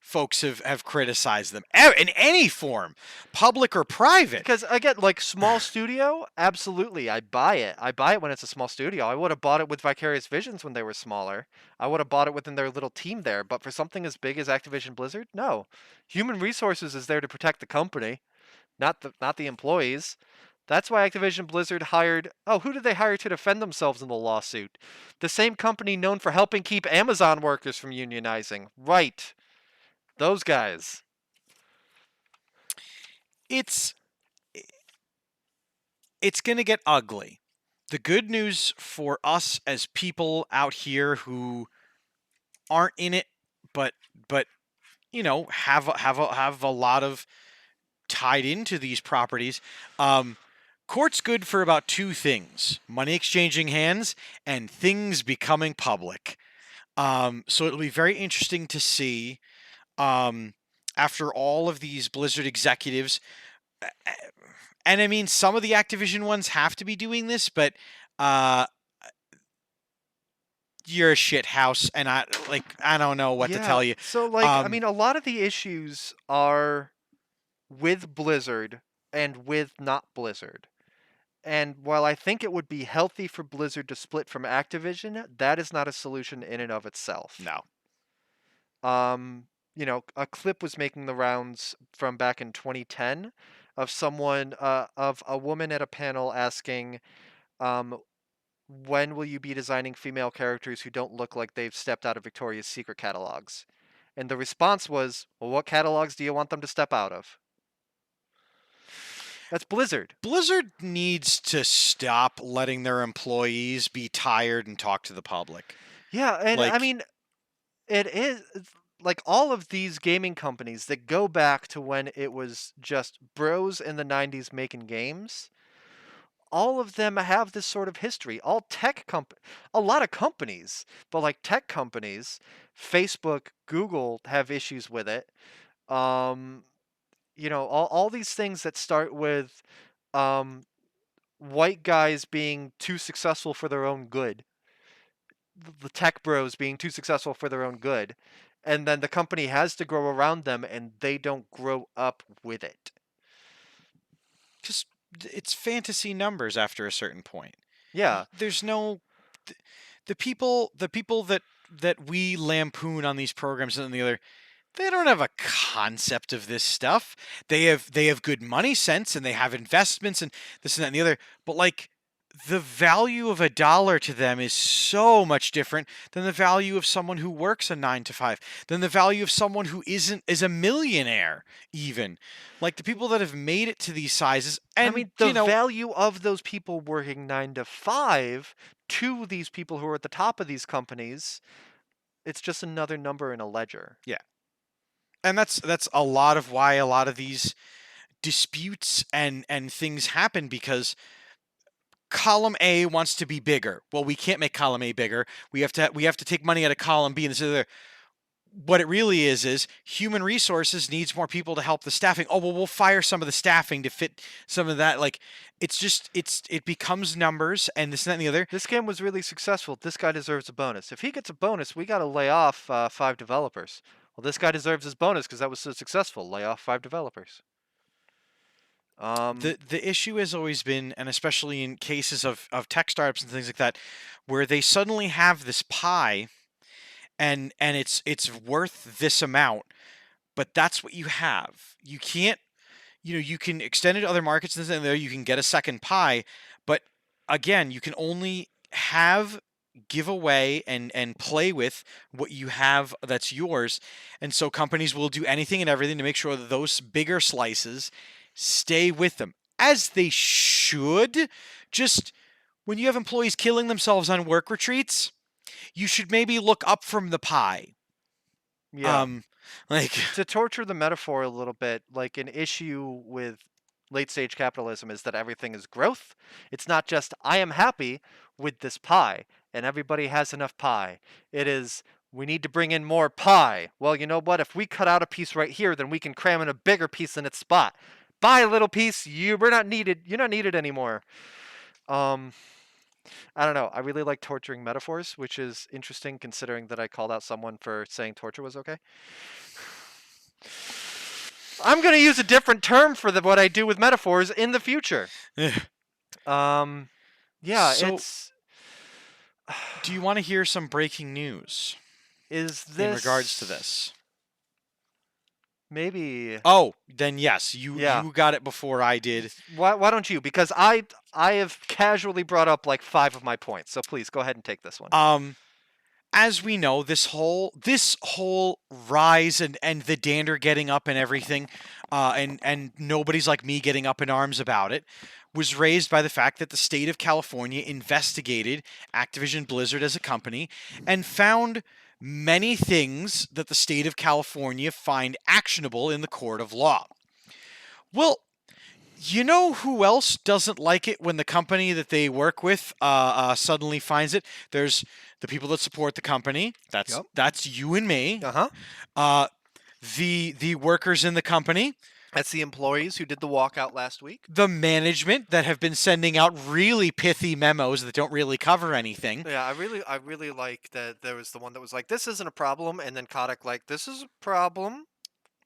folks have criticized them in any form, public or private. Because again, like small studio, absolutely, I buy it. I buy it when it's a small studio. I would have bought it with Vicarious Visions when they were smaller. I would have bought it within their little team there. But for something as big as Activision Blizzard, no. Human resources is there to protect the company, not the employees. That's why Activision Blizzard hired... Oh, who did they hire to defend themselves in the lawsuit? The same company known for helping keep Amazon workers from unionizing. Right. Those guys. It's going to get ugly. The good news for us as people out here who aren't in it, but have a lot of tied into these properties. Court's good for about two things: money exchanging hands and things becoming public. So it'll be very interesting to see, after all of these Blizzard executives, and I mean, some of the Activision ones have to be doing this, but you're a shit house, and I don't know what to tell you. So, like, I mean, a lot of the issues are with Blizzard and with not Blizzard. And while I think it would be healthy for Blizzard to split from Activision, that is not a solution in and of itself. No. A clip was making the rounds from back in 2010 of of a woman at a panel asking, when will you be designing female characters who don't look like they've stepped out of Victoria's Secret catalogs? And the response was, well, what catalogs do you want them to step out of? That's Blizzard. Blizzard needs to stop letting their employees be tired and talk to the public. Yeah, and I mean, it's like all of these gaming companies that go back to when it was just bros in the 90s making games, all of them have this sort of history. A lot of companies, but like tech companies, Facebook, Google have issues with it. All these things that start with white guys being too successful for their own good, the tech bros being too successful for their own good, and then the company has to grow around them and they don't grow up with it. Just, it's fantasy numbers after a certain point. Yeah. There's no the people that we lampoon on these programs and the other, they don't have a concept of this stuff. They have good money sense and they have investments and this and that and the other, but like, the value of $1 to them is so much different than the value of someone who works a 9 to 5, than the value of someone who is a millionaire even. Like the people that have made it to these sizes, and I mean, the value of those people working 9 to 5 to these people who are at the top of these companies, it's just another number in a ledger. Yeah. And that's a lot of why a lot of these disputes and things happen, because column A wants to be bigger. Well, we can't make column A bigger. We have to take money out of column B and this other. What it really is human resources needs more people to help the staffing. Oh, well, we'll fire some of the staffing to fit some of that. Like, it becomes numbers and this and that and the other. This game was really successful. This guy deserves a bonus. If he gets a bonus, we got to lay off 5 developers. Well, this guy deserves his bonus because that was so successful. Lay off 5 developers. The issue has always been, and especially in cases of tech startups and things like that, where they suddenly have this pie, and it's worth this amount, but that's what you have. You can't, you can extend it to other markets and there you can get a second pie, but again, you can only give away and play with what you have that's yours, and so companies will do anything and everything to make sure that those bigger slices stay with them, as they should. Just when you have employees killing themselves on work retreats, you should maybe look up from the pie. Yeah. Like, to torture the metaphor a little bit, like an issue with late stage capitalism is that everything is growth. It's not just I am happy with this pie and everybody has enough pie. It is we need to bring in more pie. Well, you know what? If we cut out a piece right here, then we can cram in a bigger piece in its spot. Bye, little piece. We're not needed. You're not needed anymore. I don't know. I really like torturing metaphors, which is interesting considering that I called out someone for saying torture was okay. I'm going to use a different term for what I do with metaphors in the future. Yeah, So- it's... do you want to hear some breaking news Is this... in regards to this? Maybe... Oh, then yes, you Yeah. got it before I did. Why don't you? Because I have casually brought up like 5 of my points, so please go ahead and take this one. As we know, this whole rise and the dander getting up and everything, and nobody's like me getting up in arms about it, was raised by the fact that the state of California investigated Activision Blizzard as a company and found many things that the state of California find actionable in the court of law. Well, You know who else doesn't like it when the company that they work with suddenly finds it? There's the people that support the company. Yep. That's you and me. Uh-huh. Uh, the workers in the company, That's the employees who did the walkout last week. the management that have been sending out really pithy memos that don't really cover anything. Yeah, I really like that there was the one that was like, this isn't a problem, and then Kotick like, this is a problem.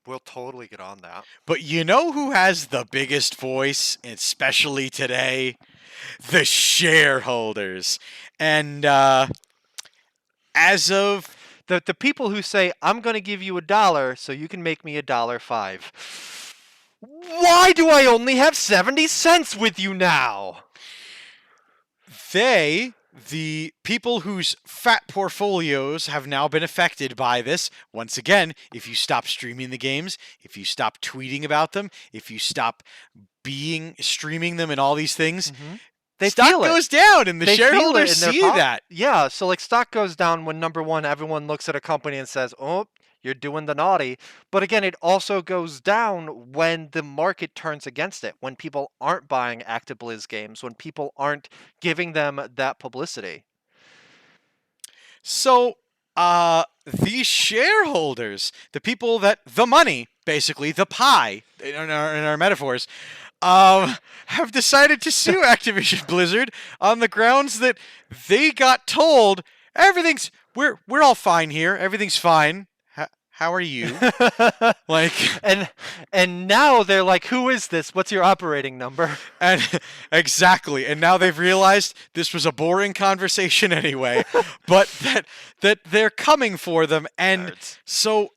We'll totally get on that. But you know who has the biggest voice, especially today? The shareholders. And as of The people who say, I'm going to give you $1 so you can make me $1.05. Why do I only have 70 cents with you now? the people whose fat portfolios have now been affected by this, once again, if you stop streaming the games, if you stop tweeting about them, if you stop streaming them and all these things, They stock feel it. goes down and the They feel it shareholders in their see that. Yeah, so like stock goes down when number one, everyone looks at a company and says, oh, you're doing the naughty. But again, it also goes down when the market turns against it, when people aren't buying Actiblizz games, when people aren't giving them that publicity. So, these shareholders, the people that the money, basically the pie, in our metaphors, have decided to sue Activision Blizzard on the grounds that they got told we're all fine here, everything's fine. How are you? Like, and now they're like, who is this? What's your operating number? and exactly, and now they've realized this was a boring conversation anyway, but that they're coming for them, and Nerds. so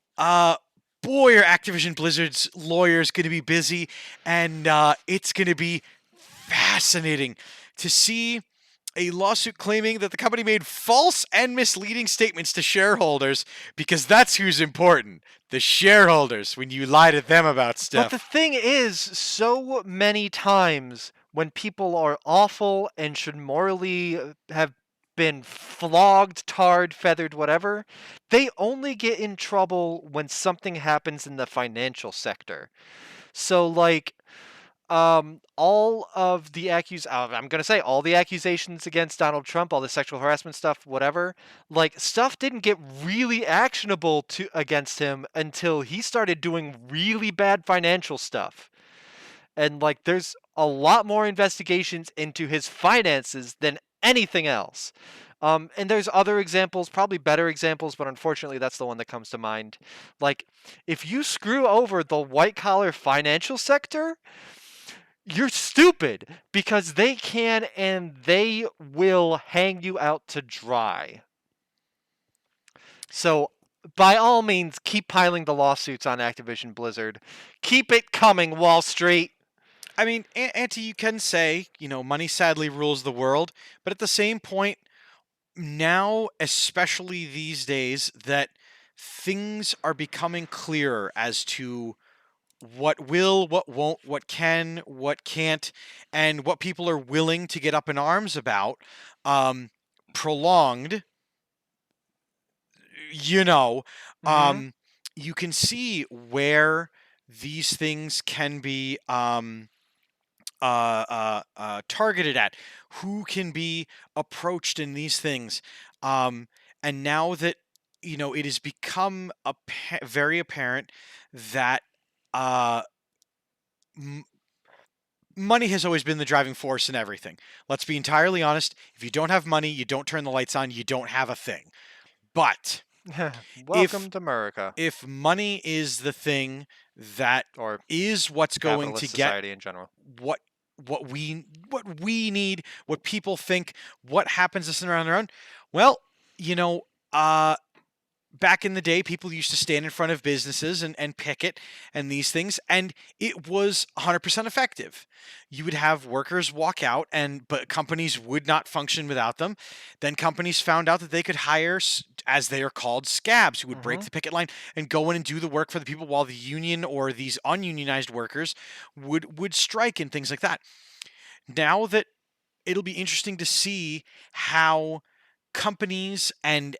boy, are Activision Blizzard's lawyers going to be busy, and it's going to be fascinating to see a lawsuit claiming that the company made false and misleading statements to shareholders, because that's who's important. The shareholders, when you lie to them about stuff. But the thing is, so many times when people are awful and should morally have been flogged, tarred, feathered, whatever, they only get in trouble when something happens in the financial sector. So like all of the I'm going to say all the accusations against Donald Trump, all the sexual harassment stuff, whatever, like stuff didn't get really actionable against him until he started doing really bad financial stuff. And like there's a lot more investigations into his finances than anything else. And there's other examples, probably better examples, but unfortunately that's the one that comes to mind. Like if you screw over the white collar financial sector, you're stupid, because they can and they will hang you out to dry. So by all means, keep piling the lawsuits on Activision Blizzard. Keep it coming, Wall Street. I mean, Auntie, you can say, money sadly rules the world, but at the same point, now, especially these days, that things are becoming clearer as to what will, what won't, what can, what can't, and what people are willing to get up in arms about. Prolonged, you can see where these things can be targeted at, who can be approached in these things. And now that, it has become very apparent that money has always been the driving force in everything. Let's be entirely honest. If you don't have money, you don't turn the lights on, you don't have a thing. But Welcome to America. if money is the thing that Or is what's going to capitalist get society in general. what we need, what people think, what happens to us around. Well, back in the day, people used to stand in front of businesses and picket and these things, and it was 100% effective. You would have workers walk out, but companies would not function without them. Then companies found out that they could hire, as they are called, scabs, who would break the picket line and go in and do the work for the people, while the union or these ununionized workers would strike and things like that. Now that it'll be interesting to see how companies and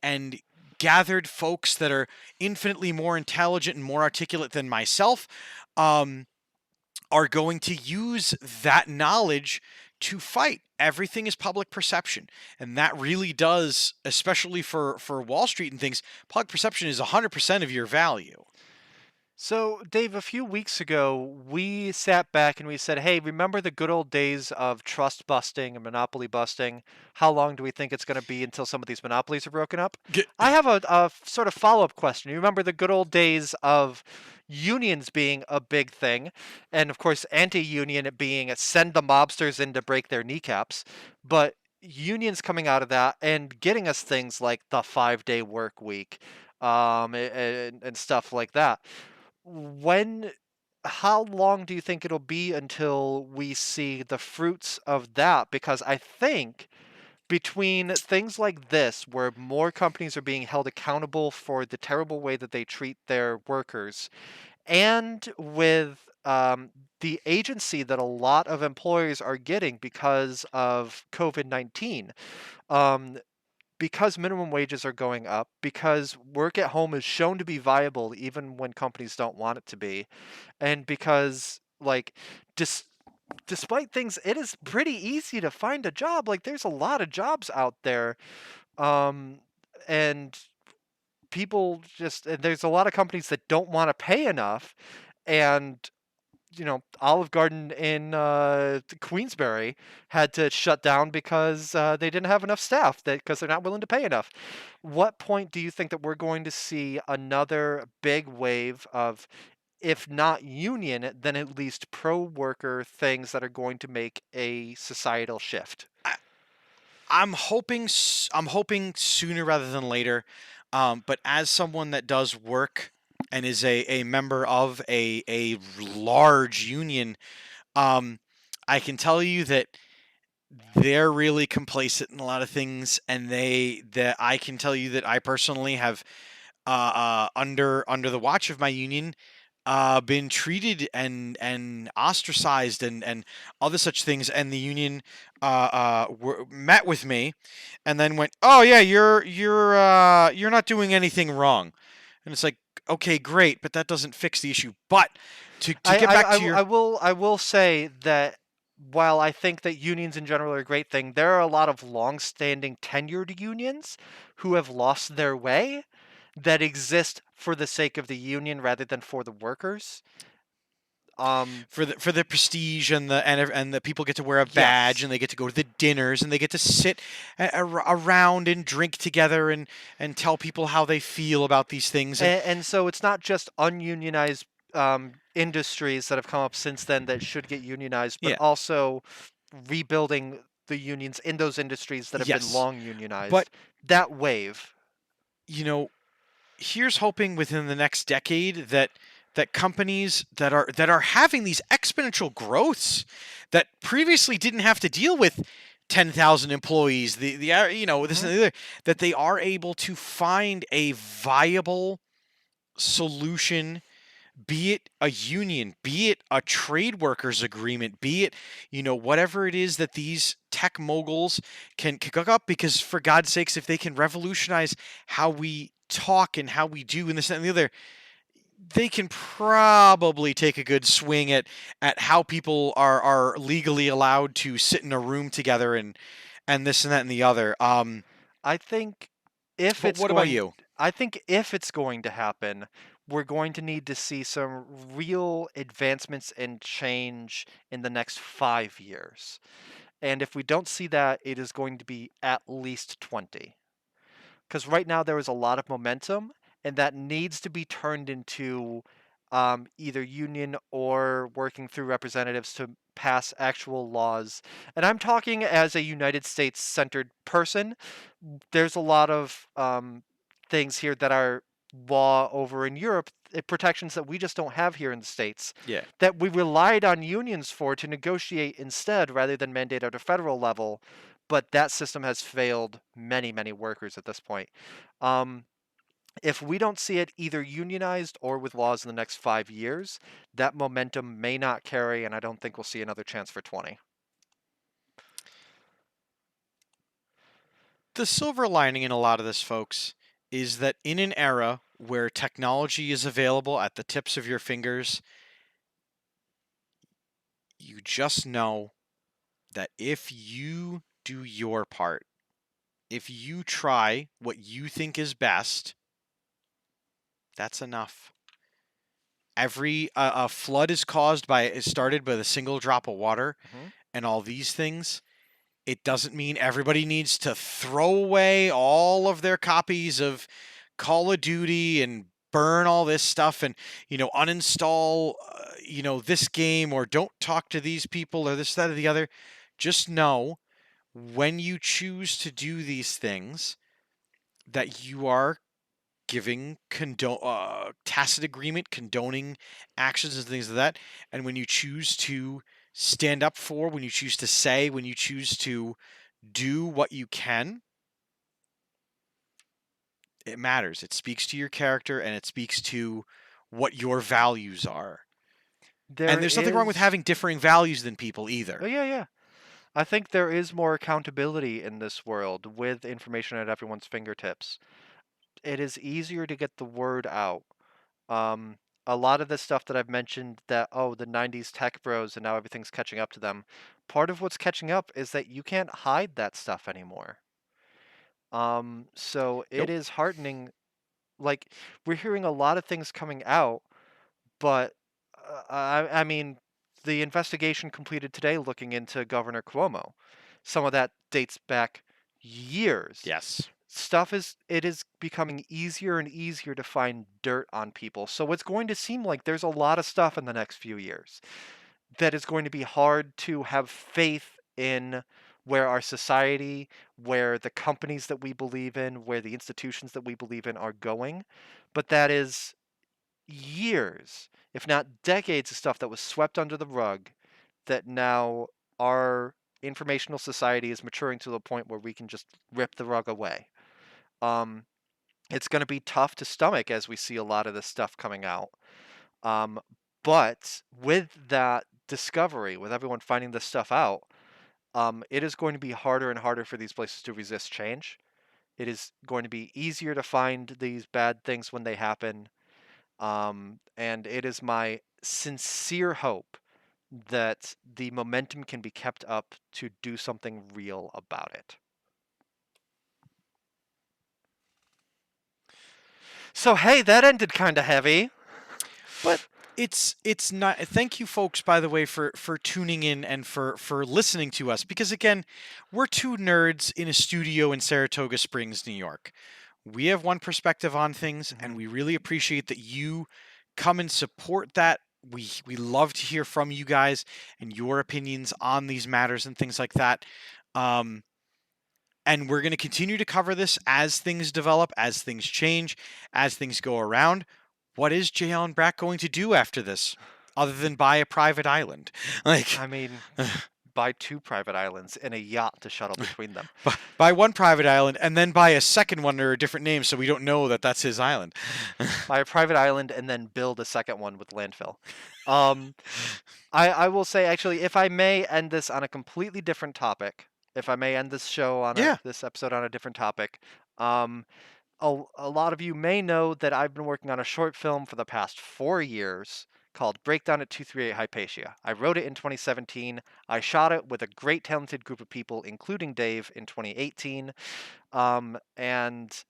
gathered folks that are infinitely more intelligent and more articulate than myself are going to use that knowledge to fight. Everything is public perception. And that really does, especially for Wall Street and things, public perception is 100% of your value. So, Dave, a few weeks ago, we sat back and we said, hey, remember the good old days of trust busting and monopoly busting? How long do we think it's going to be until some of these monopolies are broken up? I have a sort of follow-up question. You remember the good old days of unions being a big thing, and of course, anti-union it being send the mobsters in to break their kneecaps, but unions coming out of that and getting us things like the 5-day work week, and stuff like that. When How long do you think it'll be until we see the fruits of that? Because I think between things like this, where more companies are being held accountable for the terrible way that they treat their workers, and with the agency that a lot of employers are getting because of COVID-19, um, because minimum wages are going up, because work at home is shown to be viable even when companies don't want it to be, and because like dis- despite things, it is pretty easy to find a job. Like there's a lot of jobs out there, um, and there's a lot of companies that don't want to pay enough, and Olive Garden in Queensbury had to shut down because they didn't have enough staff, because they're not willing to pay enough. What point do you think that we're going to see another big wave of, if not union, then at least pro-worker things that are going to make a societal shift? I'm hoping sooner rather than later. But as someone that does work and is a member of a large union, um, I can tell you that they're really complacent in a lot of things, and that I can tell you that I personally have under the watch of my union, been treated and ostracized and other such things, and the union met with me, and then went, "Oh yeah, you're not doing anything wrong," and it's like, okay, great, but that doesn't fix the issue. But to get back to your I will say that while I think that unions in general are a great thing, there are a lot of long-standing tenured unions who have lost their way, that exist for the sake of the union rather than for the workers. for the prestige and the people get to wear a badge Yes. and they get to go to the dinners and they get to sit around and drink together and tell people how they feel about these things. And so it's not just ununionized industries that have come up since then that should get unionized, but Yeah. also rebuilding the unions in those industries that have been Yes. long unionized. But that wave. Here's hoping within the next decade that companies that are having these exponential growths that previously didn't have to deal with 10,000 employees, this and the other, that they are able to find a viable solution, be it a union, be it a trade workers agreement, be it, whatever it is that these tech moguls can cook up, because for God's sakes, if they can revolutionize how we talk and how we do and this and the other, they can probably take a good swing at how people are legally allowed to sit in a room together and this and that and the other. I think if But it's what about going you? I think if it's going to happen, we're going to need to see some real advancements and change in the next 5 years. And if we don't see that, it is going to be at least 20. Because right now there is a lot of momentum, and that needs to be turned into either union or working through representatives to pass actual laws. And I'm talking as a United States centered person. There's a lot of things here that are law over in Europe, protections that we just don't have here in the States, Yeah. that we relied on unions for to negotiate instead rather than mandate at a federal level. But that system has failed many, many workers at this point. Um, if we don't see it either unionized or with laws in the next 5 years, that momentum may not carry, and I don't think we'll see another chance for 20. The silver lining in a lot of this, folks, is that in an era where technology is available at the tips of your fingers, You just know that if you do your part, if you try what you think is best, that's enough. Every a flood is started by a single drop of water, Mhm. and all these things. It doesn't mean everybody needs to throw away all of their copies of Call of Duty and burn all this stuff and, uninstall, this game, or don't talk to these people or this, that, or the other. Just know when you choose to do these things that you are giving tacit agreement, condoning actions and things like that. And when you choose to stand up for, when you choose to say, when you choose to do what you can, it matters. It speaks to your character and it speaks to what your values are. There And there's nothing wrong with is. having differing values than people Oh, either. yeah, yeah. I think there is more accountability in this world with information at everyone's fingertips. It is easier to get the word out. Um, a lot of the stuff that I've mentioned that, oh, the 90s tech bros and now everything's catching up to them. Part of what's catching up is that you can't hide that stuff anymore. So it Nope. is heartening. Like, we're hearing a lot of things coming out, but I mean, the investigation completed today looking into Governor Cuomo. Some of that dates back years. Yes. It is becoming easier and easier to find dirt on people. So it's going to seem like there's a lot of stuff in the next few years that is going to be hard to have faith in, where our society, where the companies that we believe in, where the institutions that we believe in are going. But that is years, if not decades, of stuff that was swept under the rug that now our informational society is maturing to the point where we can just rip the rug away. Um, it's going to be tough to stomach as we see a lot of this stuff coming out. Um, but with that discovery, with everyone finding this stuff out, it is going to be harder and harder for these places to resist change. It is going to be easier to find these bad things when they happen. And it is my sincere hope that the momentum can be kept up to do something real about it. So hey, that ended kind of heavy. But it's not. Thank you, folks, by the way, for tuning in and for listening to us, because again, we're two nerds in a studio in Saratoga Springs, New York. We have one perspective on things, and we really appreciate that you come and support that. We love to hear from you guys and your opinions on these matters and things like that. Um, and we're going to continue to cover this as things develop, as things change, as things go around. What is Jay Allen Brack going to do after this, other than buy a private island? Like, I mean, buy 2 private islands and a yacht to shuttle between them. buy one private island and then buy a second one under a different name, so we don't know that that's his island. Buy a private island and then build a second one with landfill. I will say, actually, if I may end this on a completely different topic, if I may end this show on Yeah. this episode on a different topic, a lot of you may know that I've been working on a short film for the past 4 years called Breakdown at 238 Hypatia. I wrote it in 2017. I shot it with a great talented group of people, including Dave, in 2018. And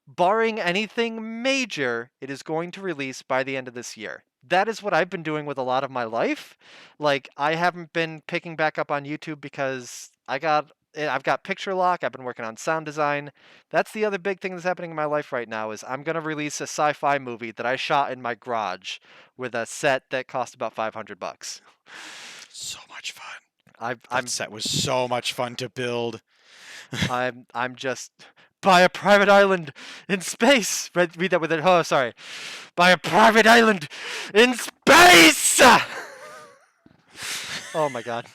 barring anything major, it is going to release by the end of this year. That is what I've been doing with a lot of my life. Like, I haven't been picking back up on YouTube because I've got picture lock. I've been working on sound design. That's the other big thing that's happening in my life right now is I'm gonna release a sci-fi movie that I shot in my garage with a set that cost about $500. So much fun. I'm That set was so much fun to build. I'm just buy a private island in space. Read that with it. Oh, sorry. Buy a private island in space. Oh my god.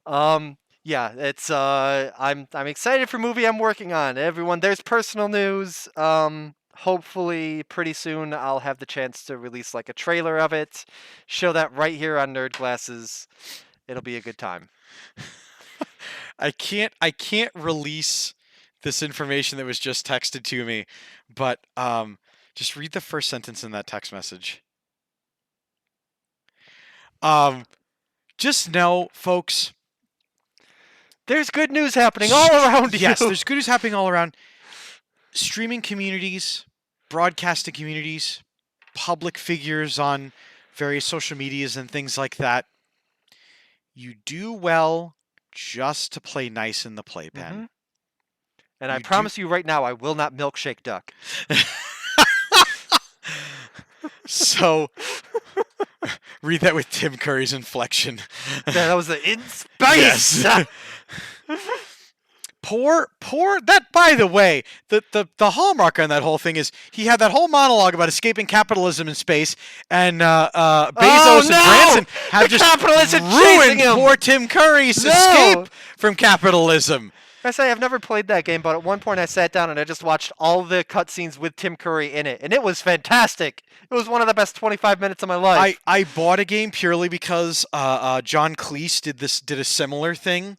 Yeah, it's I'm excited for movie I'm working on. Everyone, there's personal news. Hopefully pretty soon I'll have the chance to release like a trailer of it. Show that right here on Nerd Glasses. It'll be a good time. I can't release this information that was just texted to me, but just read the first sentence in that text message. Just know, folks. There's good news happening all around you. Yes, there's good news happening all around. Streaming communities, broadcasting communities, public figures on various social medias and things like that. You do well just to play nice in the playpen. And I promise you right now, I will not milkshake duck. So, read that with Tim Curry's inflection. Yeah, that was the in space. Yes. Poor, that, by the way, the hallmark on that whole thing is he had that whole monologue about escaping capitalism in space, and Bezos and Branson have just ruined poor Tim Curry's escape from capitalism. I say I've never played that game, but at one point I sat down and I just watched all the cutscenes with Tim Curry in it, and it was fantastic. It was one of the best 25 minutes of my life. I bought a game purely because John Cleese did a similar thing.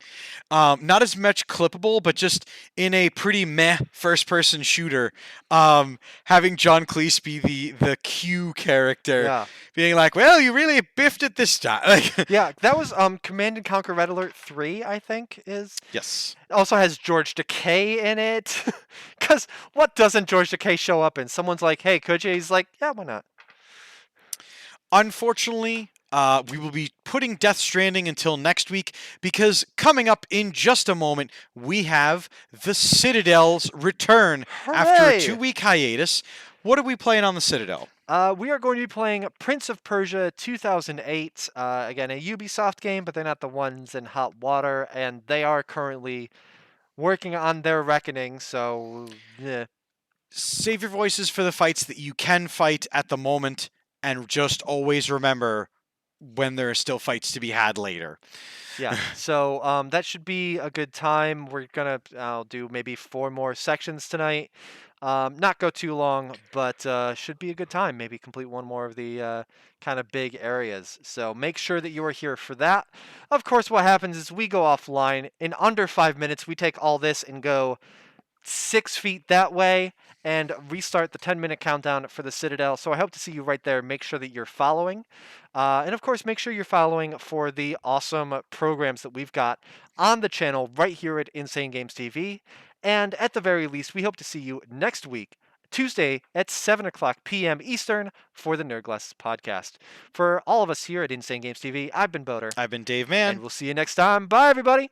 Not as much clippable, but just in a pretty meh first-person shooter, having John Cleese be the Q character, being like, "Well, you really biffed it this time." Yeah, that was Command and Conquer Red Alert 3, I think is. Yes. It also has George Takei in it. Because what doesn't George Takei show up in? Someone's like, "Hey, could you?" He's like, "Yeah, why not?" Unfortunately, we will be putting Death Stranding until next week because coming up in just a moment, we have the Citadel's return after a 2-week hiatus. What are we playing on the Citadel? We are going to be playing Prince of Persia 2008. Again, a Ubisoft game, but they're not the ones in hot water, and they are currently working on their reckoning, so yeah. Save your voices for the fights that you can fight at the moment, and just always remember when there are still fights to be had later. Yeah, so that should be a good time. I'll do maybe 4 more sections tonight. Not go too long, but should be a good time. Maybe complete 1 more of the kind of big areas. So make sure that you are here for that. Of course, what happens is we go offline. In under 5 minutes, we take all this and go 6 feet that way and restart the 10-minute countdown for the Citadel. So I hope to see you right there. Make sure that you're following. And of course, make sure you're following for the awesome programs that we've got on the channel right here at Insane Games TV. And at the very least, we hope to see you next week, Tuesday at 7 o'clock p.m. Eastern for the Nerd Glasses podcast. For all of us here at Insane Games TV, I've been Boater. I've been Dave Mann. And we'll see you next time. Bye, everybody.